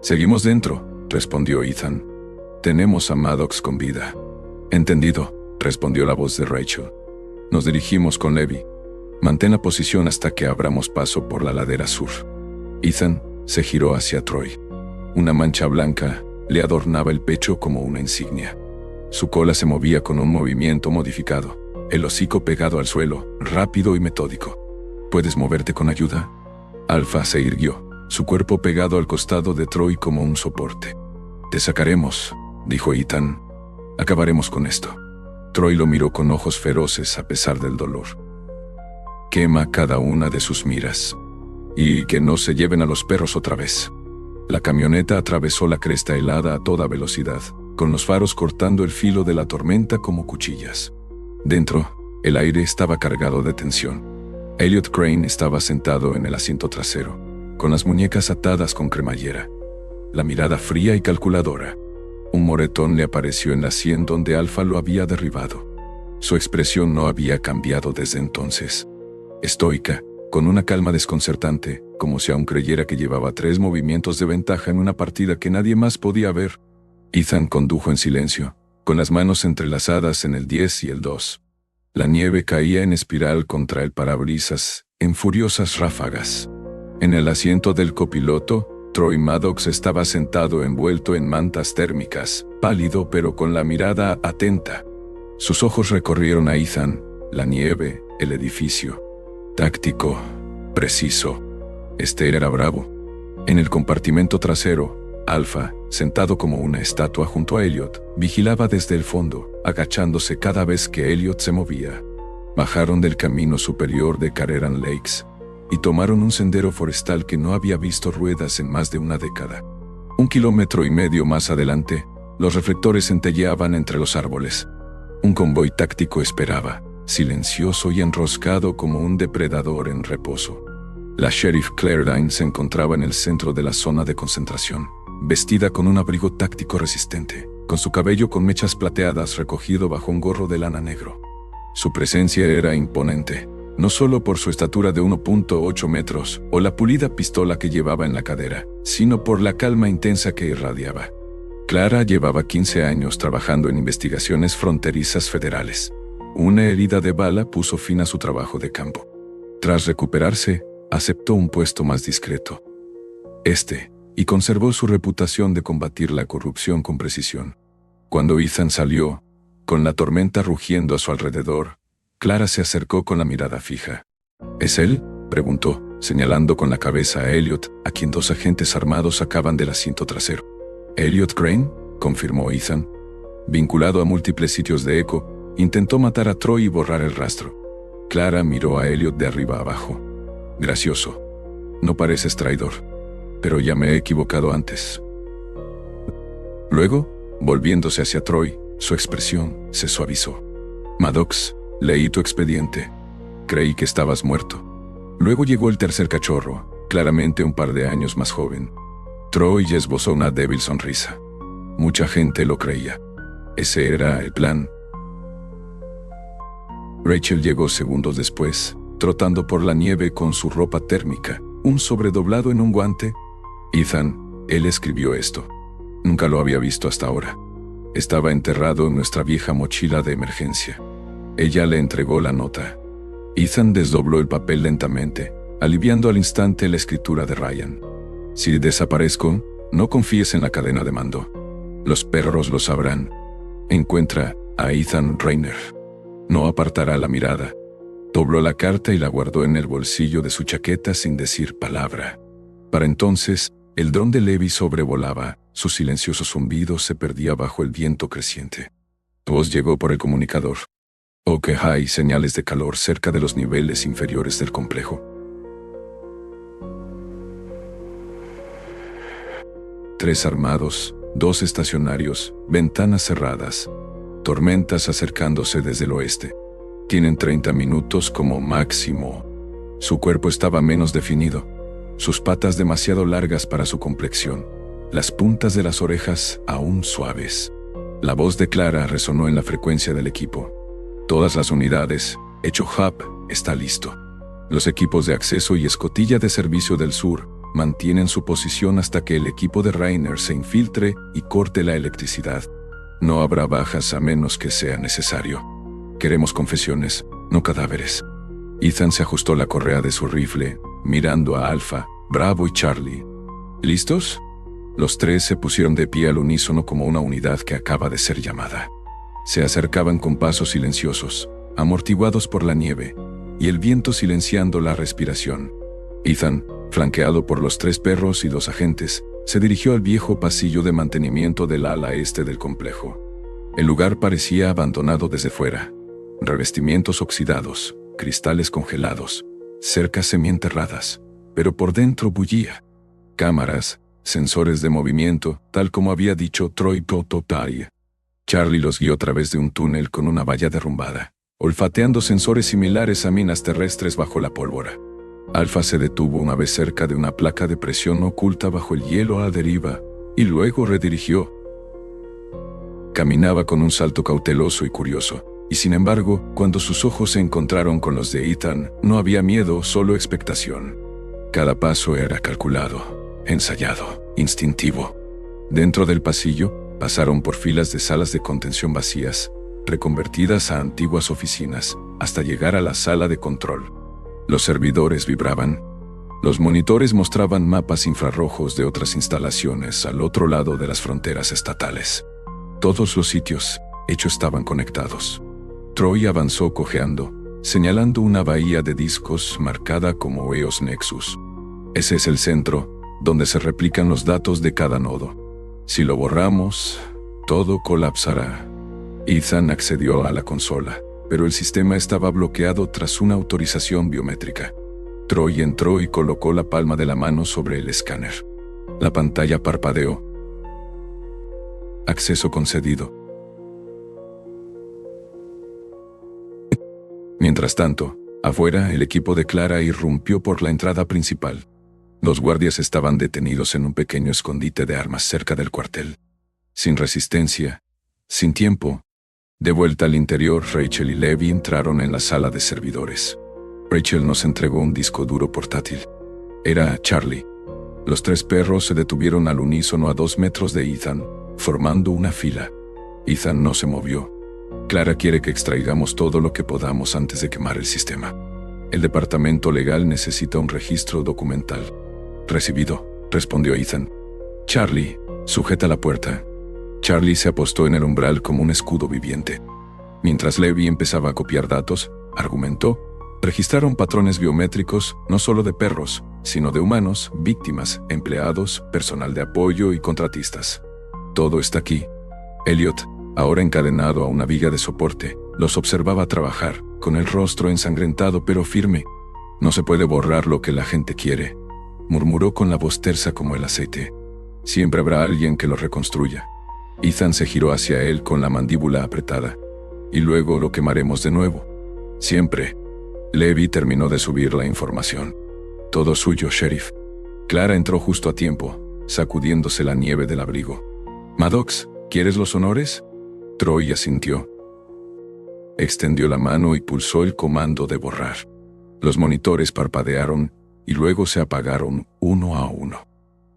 Seguimos dentro, respondió Ethan. Tenemos a Maddox con vida. Entendido, respondió la voz de Rachel. Nos dirigimos con Levi. Mantén la posición hasta que abramos paso por la ladera sur. Ethan se giró hacia Troy. Una mancha blanca le adornaba el pecho como una insignia. Su cola se movía con un movimiento modificado, el hocico pegado al suelo, rápido y metódico. ¿Puedes moverte con ayuda? Alpha se irguió, su cuerpo pegado al costado de Troy como un soporte. Te sacaremos, dijo Ethan. Acabaremos con esto. Troy lo miró con ojos feroces a pesar del dolor. Quema cada una de sus miras. Y que no se lleven a los perros otra vez. La camioneta atravesó la cresta helada a toda velocidad, con los faros cortando el filo de la tormenta como cuchillas. Dentro, el aire estaba cargado de tensión. Elliot Crane estaba sentado en el asiento trasero, con las muñecas atadas con cremallera. La mirada fría y calculadora. Un moretón le apareció en la sien donde Alpha lo había derribado. Su expresión no había cambiado desde entonces. Estoica, con una calma desconcertante, como si aún creyera que llevaba 3 movimientos de ventaja en una partida que nadie más podía ver. Ethan condujo en silencio, con las manos entrelazadas en el 10 y el 2. La nieve caía en espiral contra el parabrisas, en furiosas ráfagas. En el asiento del copiloto, Troy Maddox estaba sentado envuelto en mantas térmicas, pálido pero con la mirada atenta. Sus ojos recorrieron a Ethan, la nieve, el edificio. Táctico, preciso. Este era bravo. En el compartimento trasero, Alpha, sentado como una estatua junto a Elliot, vigilaba desde el fondo, agachándose cada vez que Elliot se movía. Bajaron del camino superior de Careran Lakes y tomaron un sendero forestal que no había visto ruedas en más de una década. 1,5 kilómetros más adelante, los reflectores centelleaban entre los árboles. Un convoy táctico esperaba, silencioso y enroscado como un depredador en reposo. La sheriff Claredine se encontraba en el centro de la zona de concentración, vestida con un abrigo táctico resistente, con su cabello con mechas plateadas recogido bajo un gorro de lana negro. Su presencia era imponente, no solo por su estatura de 1.8 metros o la pulida pistola que llevaba en la cadera, sino por la calma intensa que irradiaba. Clara llevaba 15 años trabajando en investigaciones fronterizas federales. Una herida de bala puso fin a su trabajo de campo. Tras recuperarse, aceptó un puesto más discreto. Y conservó su reputación de combatir la corrupción con precisión. Cuando Ethan salió, con la tormenta rugiendo a su alrededor, Clara se acercó con la mirada fija. ¿Es él?, preguntó, señalando con la cabeza a Elliot, a quien 2 agentes armados sacaban del asiento trasero. «¿Elliot Crane?», confirmó Ethan. Vinculado a múltiples sitios de eco, intentó matar a Troy y borrar el rastro. Clara miró a Elliot de arriba a abajo. «Gracioso. No pareces traidor. Pero ya me he equivocado antes». Luego, volviéndose hacia Troy, su expresión se suavizó. «Maddox, leí tu expediente. Creí que estabas muerto». Luego llegó el tercer cachorro, claramente un par de años más joven. Troy esbozó una débil sonrisa. Mucha gente lo creía. Ese era el plan. Rachel llegó segundos después, trotando por la nieve con su ropa térmica, un sobredoblado en un guante. «Ethan, él escribió esto. Nunca lo había visto hasta ahora. Estaba enterrado en nuestra vieja mochila de emergencia». Ella le entregó la nota. Ethan desdobló el papel lentamente, aliviando al instante la escritura de Ryan. «Si desaparezco, no confíes en la cadena de mando. Los perros lo sabrán. Encuentra a Ethan Rainer». No apartará la mirada. Dobló la carta y la guardó en el bolsillo de su chaqueta sin decir palabra. Para entonces, el dron de Levi sobrevolaba, su silencioso zumbido se perdía bajo el viento creciente. Voz llegó por el comunicador. «Ok, hay señales de calor cerca de los niveles inferiores del complejo». 3 armados, 2 estacionarios, ventanas cerradas. Tormentas acercándose desde el oeste. Tienen 30 minutos como máximo. Su cuerpo estaba menos definido, sus patas demasiado largas para su complexión, las puntas de las orejas aún suaves. La voz de Clara resonó en la frecuencia del equipo. Todas las unidades, hecho hub, está listo. Los equipos de acceso y escotilla de servicio del sur mantienen su posición hasta que el equipo de Rainer se infiltre y corte la electricidad. No habrá bajas a menos que sea necesario. Queremos confesiones, no cadáveres. Ethan se ajustó la correa de su rifle, mirando a Alpha, Bravo y Charlie. ¿Listos? Los 3 se pusieron de pie al unísono como una unidad que acaba de ser llamada. Se acercaban con pasos silenciosos, amortiguados por la nieve, y el viento silenciando la respiración. Ethan, flanqueado por los 3 perros y 2 agentes, se dirigió al viejo pasillo de mantenimiento del ala este del complejo. El lugar parecía abandonado desde fuera. Revestimientos oxidados, cristales congelados, cercas semienterradas, pero por dentro bullía. Cámaras, sensores de movimiento, tal como había dicho Troy Protopari. Charlie los guió a través de un túnel con una valla derrumbada, olfateando sensores similares a minas terrestres bajo la pólvora. Alpha se detuvo una vez cerca de una placa de presión oculta bajo el hielo a deriva, y luego redirigió. Caminaba con un salto cauteloso y curioso, y sin embargo, cuando sus ojos se encontraron con los de Ethan, no había miedo, solo expectación. Cada paso era calculado, ensayado, instintivo. Dentro del pasillo, pasaron por filas de salas de contención vacías, reconvertidas a antiguas oficinas, hasta llegar a la sala de control. Los servidores vibraban. Los monitores mostraban mapas infrarrojos de otras instalaciones al otro lado de las fronteras estatales. Todos los sitios, hechos, estaban conectados. Troy avanzó cojeando, señalando una bahía de discos marcada como EOS Nexus. Ese es el centro, donde se replican los datos de cada nodo. Si lo borramos, todo colapsará. Ethan accedió a la consola, pero el sistema estaba bloqueado tras una autorización biométrica. Troy entró y colocó la palma de la mano sobre el escáner. La pantalla parpadeó. Acceso concedido. Mientras tanto, afuera, el equipo de Clara irrumpió por la entrada principal. Los guardias estaban detenidos en un pequeño escondite de armas cerca del cuartel. Sin resistencia, sin tiempo. De vuelta al interior, Rachel y Levi entraron en la sala de servidores. Rachel nos entregó un disco duro portátil. Era Charlie. Los 3 perros se detuvieron al unísono a 2 metros de Ethan, formando una fila. Ethan no se movió. Clara quiere que extraigamos todo lo que podamos antes de quemar el sistema. El departamento legal necesita un registro documental. Recibido, respondió Ethan. Charlie, sujeta la puerta. Charlie se apostó en el umbral como un escudo viviente. Mientras Levi empezaba a copiar datos, argumentó, registraron patrones biométricos no solo de perros, sino de humanos, víctimas, empleados, personal de apoyo y contratistas. Todo está aquí. Elliot, ahora encadenado a una viga de soporte, los observaba trabajar, con el rostro ensangrentado pero firme. No se puede borrar lo que la gente quiere, murmuró con la voz tersa como el aceite. Siempre habrá alguien que lo reconstruya. Ethan se giró hacia él con la mandíbula apretada. Y luego lo quemaremos de nuevo. Siempre. Levi terminó de subir la información. Todo suyo, sheriff. Clara entró justo a tiempo, sacudiéndose la nieve del abrigo. Maddox, ¿quieres los honores? Troy asintió. Extendió la mano y pulsó el comando de borrar. Los monitores parpadearon y luego se apagaron uno a uno.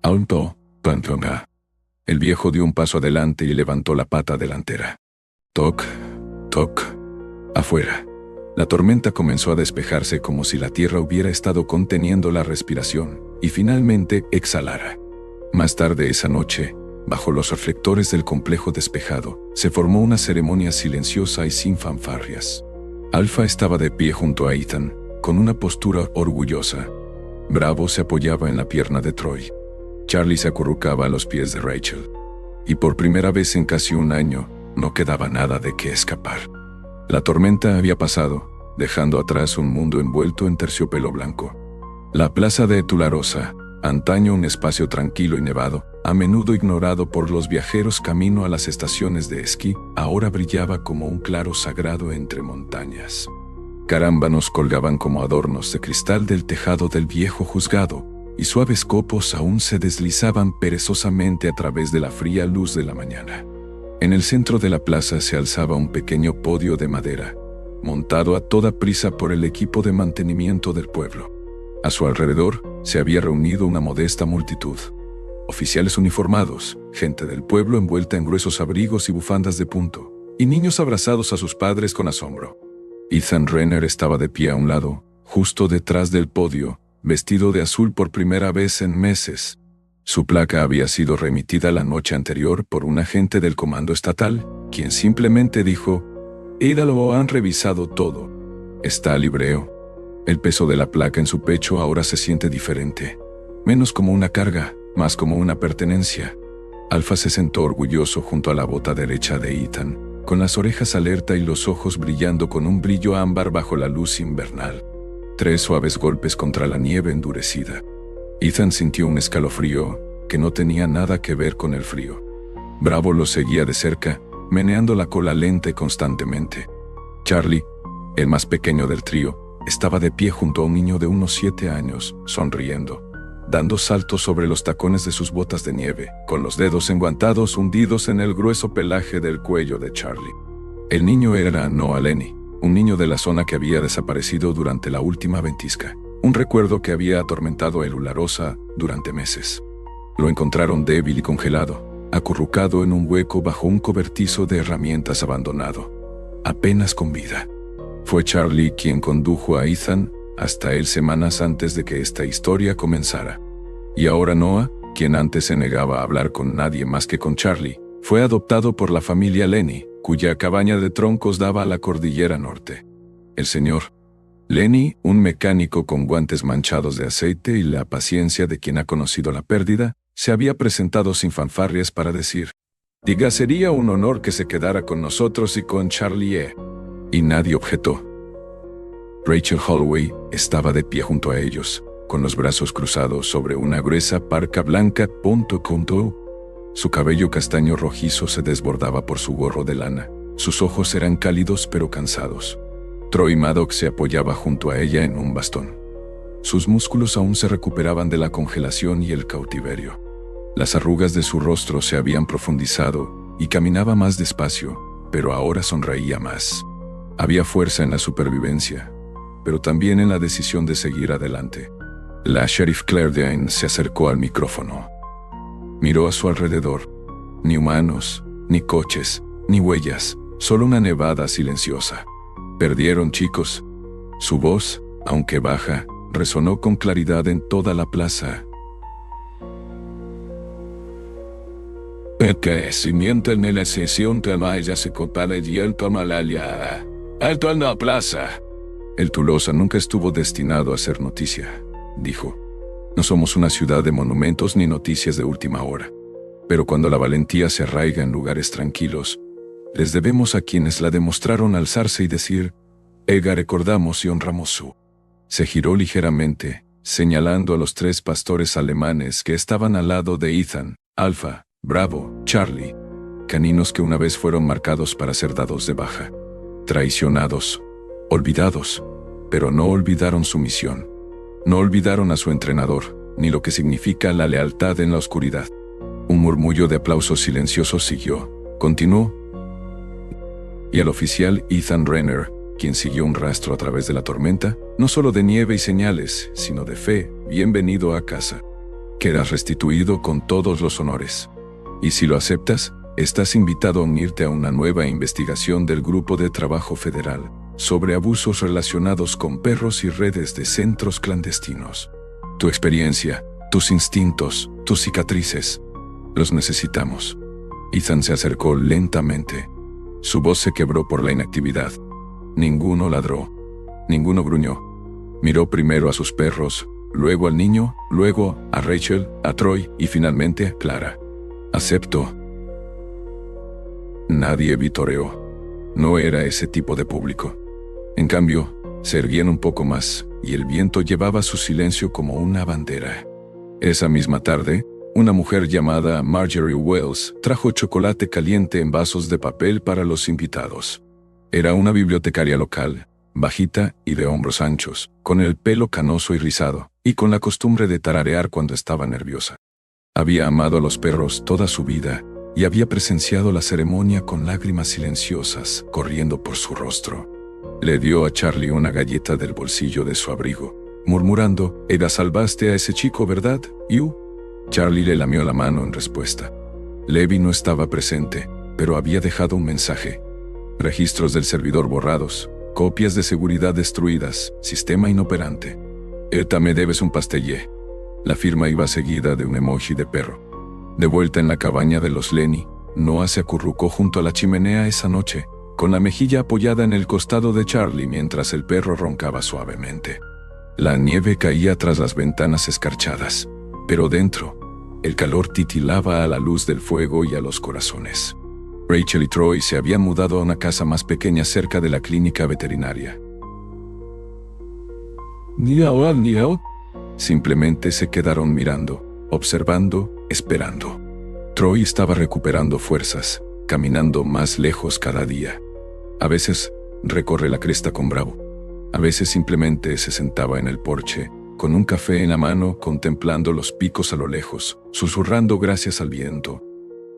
Alto, pantonga. El viejo dio un paso adelante y levantó la pata delantera. Toc, toc. Afuera. La tormenta comenzó a despejarse como si la tierra hubiera estado conteniendo la respiración y finalmente exhalara. Más tarde esa noche, bajo los reflectores del complejo despejado, se formó una ceremonia silenciosa y sin fanfarrias. Alpha estaba de pie junto a Ethan, con una postura orgullosa. Bravo se apoyaba en la pierna de Troy. Charlie se acurrucaba a los pies de Rachel. Y por primera vez en casi un año, no quedaba nada de qué escapar. La tormenta había pasado, dejando atrás un mundo envuelto en terciopelo blanco. La plaza de Tularosa, Antaño un espacio tranquilo y nevado, a menudo ignorado por los viajeros camino a las estaciones de esquí, ahora brillaba como un claro sagrado entre montañas. Carámbanos colgaban como adornos de cristal del tejado del viejo juzgado, y suaves copos aún se deslizaban perezosamente a través de la fría luz de la mañana. En el centro de la plaza se alzaba un pequeño podio de madera, montado a toda prisa por el equipo de mantenimiento del pueblo. A su alrededor se había reunido una modesta multitud. Oficiales uniformados, gente del pueblo envuelta en gruesos abrigos y bufandas de punto, y niños abrazados a sus padres con asombro. Ethan Renner estaba de pie a un lado, justo detrás del podio, vestido de azul por primera vez en meses. Su placa había sido remitida la noche anterior por un agente del comando estatal, quien simplemente dijo: «Lo han revisado todo. Está libreo». El peso de la placa en su pecho ahora se siente diferente. Menos como una carga, más como una pertenencia. Alpha se sentó orgulloso junto a la bota derecha de Ethan, con las orejas alerta y los ojos brillando con un brillo ámbar bajo la luz invernal. 3 suaves golpes contra la nieve endurecida. Ethan sintió un escalofrío que no tenía nada que ver con el frío. Bravo lo seguía de cerca, meneando la cola lenta y constantemente. Charlie, el más pequeño del trío, estaba de pie junto a un niño de unos 7 años, sonriendo, dando saltos sobre los tacones de sus botas de nieve, con los dedos enguantados hundidos en el grueso pelaje del cuello de Charlie. El niño era Noah Lenny, un niño de la zona que había desaparecido durante la última ventisca, un recuerdo que había atormentado a el Ularosa durante meses. Lo encontraron débil y congelado, acurrucado en un hueco bajo un cobertizo de herramientas abandonado, apenas con vida. Fue Charlie quien condujo a Ethan hasta él semanas antes de que esta historia comenzara. Y ahora Noah, quien antes se negaba a hablar con nadie más que con Charlie, fue adoptado por la familia Lenny, cuya cabaña de troncos daba a la cordillera norte. El señor Lenny, un mecánico con guantes manchados de aceite y la paciencia de quien ha conocido la pérdida, se había presentado sin fanfarrias para decir: «Diga, sería un honor que se quedara con nosotros y con Charlie». Y nadie objetó. Rachel Holloway estaba de pie junto a ellos, con los brazos cruzados sobre una gruesa parca blanca. Su cabello castaño rojizo se desbordaba por su gorro de lana. Sus ojos eran cálidos pero cansados. Troy Maddox se apoyaba junto a ella en un bastón. Sus músculos aún se recuperaban de la congelación y el cautiverio. Las arrugas de su rostro se habían profundizado y caminaba más despacio, pero ahora sonreía más. Había fuerza en la supervivencia, pero también en la decisión de seguir adelante. La sheriff Claire Dean se acercó al micrófono. Miró a su alrededor. Ni humanos, ni coches, ni huellas, solo una nevada silenciosa. «Perdieron, chicos». Su voz, aunque baja, resonó con claridad en toda la plaza. «El crecimiento en la sesión ya se compara y el Malalia. ¡Alto en la plaza!». «El Tulosa nunca estuvo destinado a ser noticia», dijo. «No somos una ciudad de monumentos ni noticias de última hora. Pero cuando la valentía se arraiga en lugares tranquilos, les debemos a quienes la demostraron alzarse y decir: «Ega, recordamos y honramos su». Se giró ligeramente, señalando a los 3 pastores alemanes que estaban al lado de Ethan, Alpha, Bravo, Charlie, caninos que una vez fueron marcados para ser dados de baja. Traicionados, olvidados, pero no olvidaron su misión. No olvidaron a su entrenador, ni lo que significa la lealtad en la oscuridad. Un murmullo de aplausos silenciosos siguió. Continuó. Y al oficial Ethan Renner, quien siguió un rastro a través de la tormenta, no solo de nieve y señales, sino de fe: «Bienvenido a casa. Quedas restituido con todos los honores. Y si lo aceptas, estás invitado a unirte a una nueva investigación del Grupo de Trabajo Federal sobre abusos relacionados con perros y redes de centros clandestinos. Tu experiencia, tus instintos, tus cicatrices, los necesitamos». Ethan se acercó lentamente. Su voz se quebró por la inactividad. Ninguno ladró. Ninguno gruñó. Miró primero a sus perros, luego al niño, luego a Rachel, a Troy y finalmente a Clara. «Acepto». Nadie vitoreó. No era ese tipo de público. En cambio, se erguían un poco más, y el viento llevaba su silencio como una bandera. Esa misma tarde, una mujer llamada Marjorie Wells trajo chocolate caliente en vasos de papel para los invitados. Era una bibliotecaria local, bajita y de hombros anchos, con el pelo canoso y rizado, y con la costumbre de tararear cuando estaba nerviosa. Había amado a los perros toda su vida y había presenciado la ceremonia con lágrimas silenciosas corriendo por su rostro. Le dio a Charlie una galleta del bolsillo de su abrigo, murmurando: «Eda, salvaste a ese chico, ¿verdad, Hugh?». Charlie le lamió la mano en respuesta. Levi no estaba presente, pero había dejado un mensaje. Registros del servidor borrados, copias de seguridad destruidas, sistema inoperante. «Eta, me debes un pastelé». La firma iba seguida de un emoji de perro. De vuelta en la cabaña de los Lenny, Noah se acurrucó junto a la chimenea esa noche, con la mejilla apoyada en el costado de Charlie mientras el perro roncaba suavemente. La nieve caía tras las ventanas escarchadas, pero dentro, el calor titilaba a la luz del fuego y a los corazones. Rachel y Troy se habían mudado a una casa más pequeña cerca de la clínica veterinaria. Niao. Simplemente se quedaron mirando, observando, esperando. Troy estaba recuperando fuerzas, caminando más lejos cada día. A veces recorre la cresta con Bravo. A veces simplemente se sentaba en el porche, con un café en la mano, contemplando los picos a lo lejos, susurrando gracias al viento.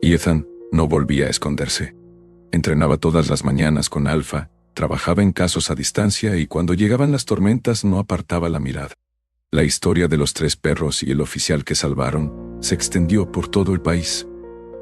Y Ethan no volvía a esconderse. Entrenaba todas las mañanas con Alpha, trabajaba en casos a distancia y cuando llegaban las tormentas no apartaba la mirada. La historia de los 3 perros y el oficial que salvaron se extendió por todo el país.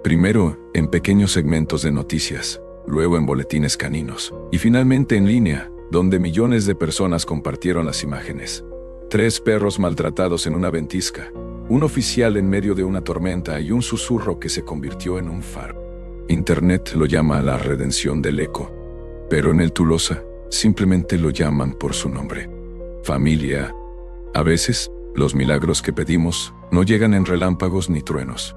Primero en pequeños segmentos de noticias, luego en boletines caninos, y finalmente en línea, donde millones de personas compartieron las imágenes. 3 perros maltratados en una ventisca, un oficial en medio de una tormenta y un susurro que se convirtió en un faro. Internet lo llama la redención del eco, pero en el Tulosa simplemente lo llaman por su nombre: familia. A veces, los milagros que pedimos no llegan en relámpagos ni truenos.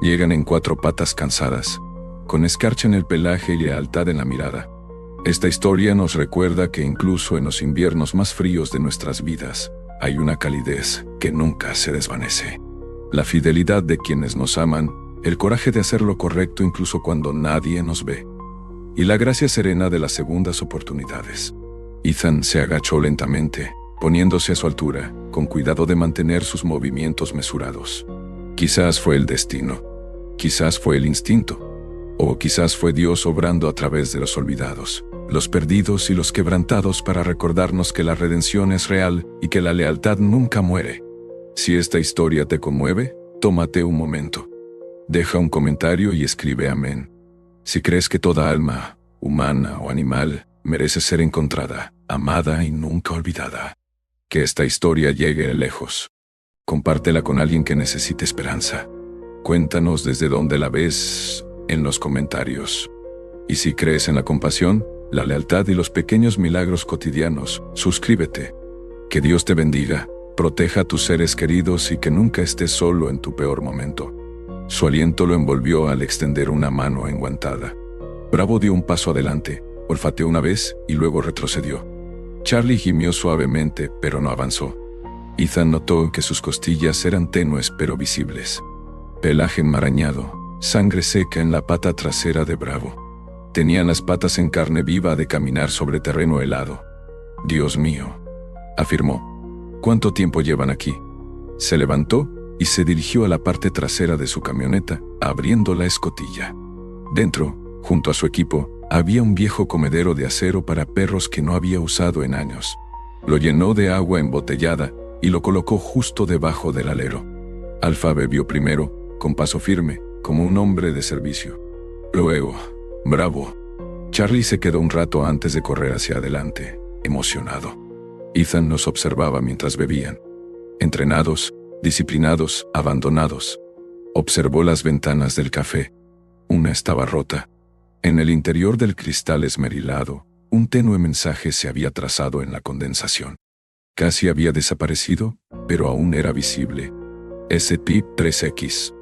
Llegan en 4 patas cansadas, con escarcha en el pelaje y lealtad en la mirada. Esta historia nos recuerda que incluso en los inviernos más fríos de nuestras vidas, hay una calidez que nunca se desvanece. La fidelidad de quienes nos aman, el coraje de hacer lo correcto incluso cuando nadie nos ve, y la gracia serena de las segundas oportunidades. Ethan se agachó lentamente, poniéndose a su altura, con cuidado de mantener sus movimientos mesurados. Quizás fue el destino, quizás fue el instinto, o quizás fue Dios obrando a través de los olvidados, los perdidos y los quebrantados para recordarnos que la redención es real y que la lealtad nunca muere. Si esta historia te conmueve, tómate un momento. Deja un comentario y escribe amén. Si crees que toda alma, humana o animal, merece ser encontrada, amada y nunca olvidada. Que esta historia llegue lejos. Compártela con alguien que necesite esperanza. Cuéntanos desde dónde la ves en los comentarios. Y si crees en la compasión, la lealtad y los pequeños milagros cotidianos, suscríbete. Que Dios te bendiga, proteja a tus seres queridos y que nunca estés solo en tu peor momento. Su aliento lo envolvió al extender una mano enguantada. Bravo dio un paso adelante, olfateó una vez y luego retrocedió. Charlie gimió suavemente, pero no avanzó. Ethan notó que sus costillas eran tenues pero visibles. Pelaje enmarañado, sangre seca en la pata trasera de Bravo. Tenían las patas en carne viva de caminar sobre terreno helado. «Dios mío», afirmó. «¿Cuánto tiempo llevan aquí?». Se levantó y se dirigió a la parte trasera de su camioneta, abriendo la escotilla. Dentro, junto a su equipo, había un viejo comedero de acero para perros que no había usado en años. Lo llenó de agua embotellada y lo colocó justo debajo del alero. Alpha bebió primero, con paso firme, como un hombre de servicio. Luego, Bravo. Charlie se quedó un rato antes de correr hacia adelante, emocionado. Ethan los observaba mientras bebían. Entrenados, disciplinados, abandonados. Observó las ventanas del café. Una estaba rota. En el interior del cristal esmerilado, un tenue mensaje se había trazado en la condensación. Casi había desaparecido, pero aún era visible. SCP-3X.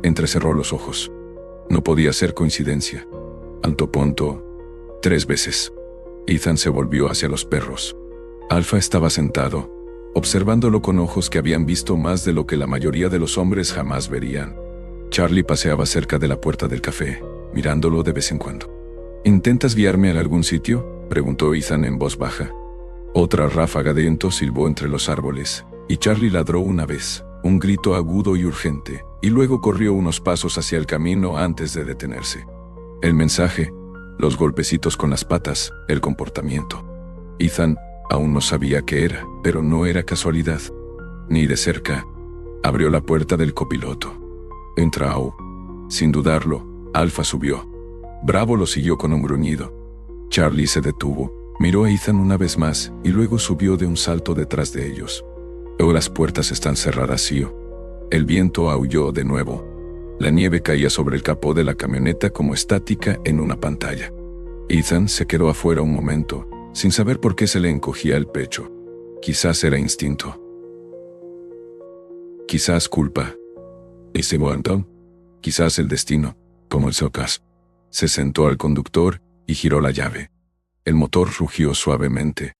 Entrecerró los ojos. No podía ser coincidencia. Alto punto. 3 veces. Ethan se volvió hacia los perros. Alpha estaba sentado, observándolo con ojos que habían visto más de lo que la mayoría de los hombres jamás verían. Charlie paseaba cerca de la puerta del café, mirándolo de vez en cuando. ¿Intentas guiarme a algún sitio?, preguntó Ethan en voz baja. Otra ráfaga de viento silbó entre los árboles, y Charlie ladró una vez, un grito agudo y urgente, y luego corrió unos pasos hacia el camino antes de detenerse. El mensaje, los golpecitos con las patas, el comportamiento. Ethan aún no sabía qué era, pero no era casualidad. Ni de cerca. Abrió la puerta del copiloto. Entró. Sin dudarlo, Alpha subió. Bravo lo siguió con un gruñido. Charlie se detuvo, miró a Ethan una vez más y luego subió de un salto detrás de ellos. Oh, las puertas están cerradas, tío. El viento aulló de nuevo. La nieve caía sobre el capó de la camioneta como estática en una pantalla. Ethan se quedó afuera un momento, sin saber por qué se le encogía el pecho. Quizás era instinto. Quizás culpa. Ese momento. Quizás el destino, como el Socas. Se sentó al conductor y giró la llave. El motor rugió suavemente.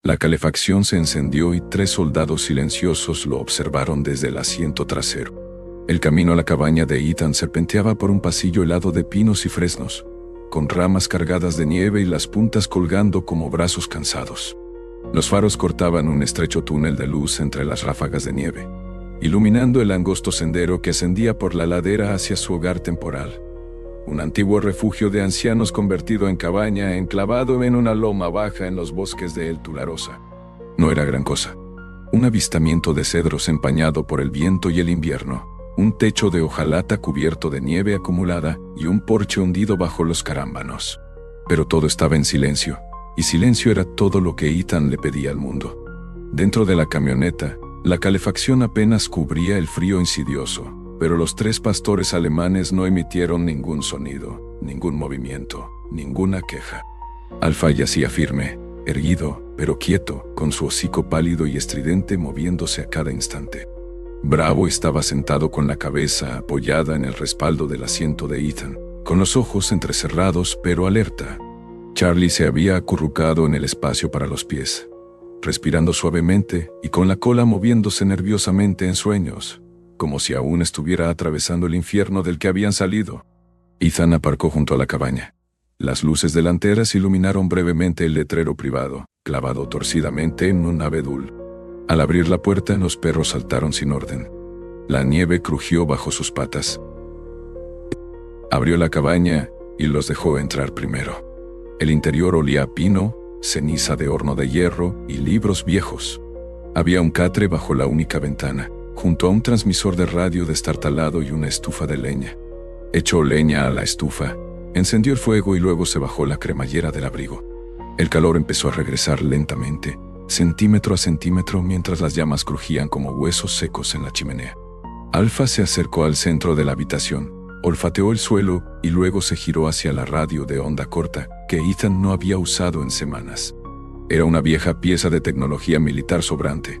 La calefacción se encendió y 3 soldados silenciosos lo observaron desde el asiento trasero. El camino a la cabaña de Ethan serpenteaba por un pasillo helado de pinos y fresnos, con ramas cargadas de nieve y las puntas colgando como brazos cansados. Los faros cortaban un estrecho túnel de luz entre las ráfagas de nieve, iluminando el angosto sendero que ascendía por la ladera hacia su hogar temporal. Un antiguo refugio de ancianos convertido en cabaña enclavado en una loma baja en los bosques de El Tularosa. No era gran cosa. Un avistamiento de cedros empañado por el viento y el invierno, un techo de hojalata cubierto de nieve acumulada y un porche hundido bajo los carámbanos. Pero todo estaba en silencio, y silencio era todo lo que Ethan le pedía al mundo. Dentro de la camioneta, la calefacción apenas cubría el frío insidioso, pero los 3 pastores alemanes no emitieron ningún sonido, ningún movimiento, ninguna queja. Alpha yacía firme, erguido, pero quieto, con su hocico pálido y estridente moviéndose a cada instante. Bravo estaba sentado con la cabeza apoyada en el respaldo del asiento de Ethan, con los ojos entrecerrados pero alerta. Charlie se había acurrucado en el espacio para los pies, respirando suavemente y con la cola moviéndose nerviosamente en sueños, como si aún estuviera atravesando el infierno del que habían salido. Ethan aparcó junto a la cabaña. Las luces delanteras iluminaron brevemente el letrero privado, clavado torcidamente en un abedul. Al abrir la puerta, los perros saltaron sin orden. La nieve crujió bajo sus patas. Abrió la cabaña y los dejó entrar primero. El interior olía a pino, ceniza de horno de hierro y libros viejos. Había un catre bajo la única ventana, junto a un transmisor de radio destartalado y una estufa de leña. Echó leña a la estufa, encendió el fuego y luego se bajó la cremallera del abrigo. El calor empezó a regresar lentamente, centímetro a centímetro, mientras las llamas crujían como huesos secos en la chimenea. Alpha se acercó al centro de la habitación, olfateó el suelo y luego se giró hacia la radio de onda corta que Ethan no había usado en semanas. Era una vieja pieza de tecnología militar sobrante,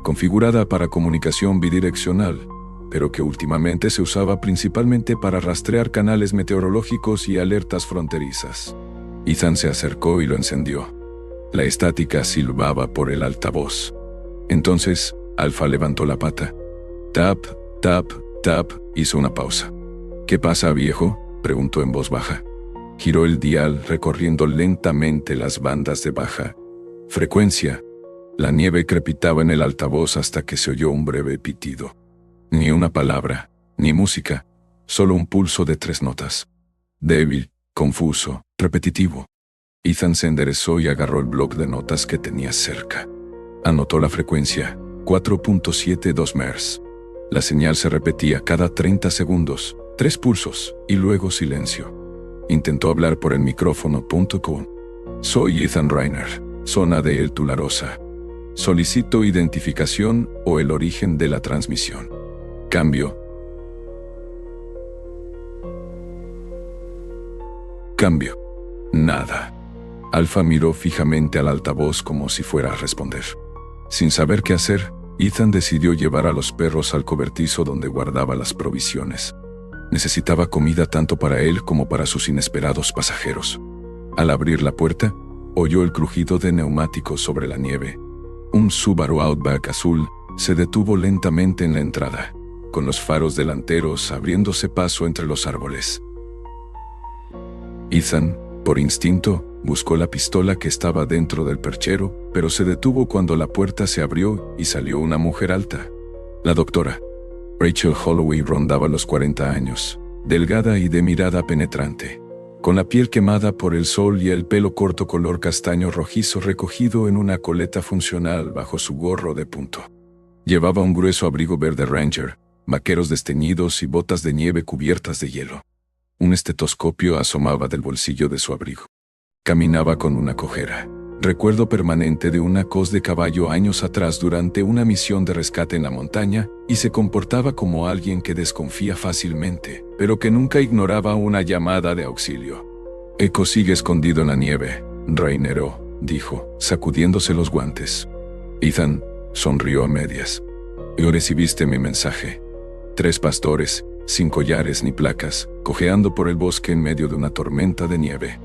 configurada para comunicación bidireccional, pero que últimamente se usaba principalmente para rastrear canales meteorológicos y alertas fronterizas. Ethan se acercó y lo encendió. La estática silbaba por el altavoz. Entonces, Alpha levantó la pata. Tap, tap, tap, hizo una pausa. ¿Qué pasa, viejo?, preguntó en voz baja. Giró el dial recorriendo lentamente las bandas de baja frecuencia. La nieve crepitaba en el altavoz hasta que se oyó un breve pitido. Ni una palabra, ni música, solo un pulso de 3 notas. Débil, confuso, repetitivo. Ethan se enderezó y agarró el bloc de notas que tenía cerca. Anotó la frecuencia, 4.72 MHz. La señal se repetía cada 30 segundos, 3 pulsos, y luego silencio. Intentó hablar por el micrófono. Soy Ethan Rainer, zona de El Tularosa. Solicito identificación o el origen de la transmisión. Cambio. Cambio. Nada. Alpha miró fijamente al altavoz como si fuera a responder. Sin saber qué hacer, Ethan decidió llevar a los perros al cobertizo donde guardaba las provisiones. Necesitaba comida tanto para él como para sus inesperados pasajeros. Al abrir la puerta, oyó el crujido de neumáticos sobre la nieve. Un Subaru Outback azul se detuvo lentamente en la entrada, con los faros delanteros abriéndose paso entre los árboles. Ethan, por instinto, buscó la pistola que estaba dentro del perchero, pero se detuvo cuando la puerta se abrió y salió una mujer alta. La doctora. Rachel Holloway rondaba los 40 años, delgada y de mirada penetrante, con la piel quemada por el sol y el pelo corto color castaño rojizo recogido en una coleta funcional bajo su gorro de punto. Llevaba un grueso abrigo verde Ranger, vaqueros desteñidos y botas de nieve cubiertas de hielo. Un estetoscopio asomaba del bolsillo de su abrigo. Caminaba con una cojera, recuerdo permanente de una cos de caballo años atrás durante una misión de rescate en la montaña, y se comportaba como alguien que desconfía fácilmente, pero que nunca ignoraba una llamada de auxilio. Echo sigue escondido en la nieve, Rainero, dijo, sacudiéndose los guantes. Ethan sonrió a medias. ¿Y recibiste mi mensaje? 3 pastores, sin collares ni placas, cojeando por el bosque en medio de una tormenta de nieve.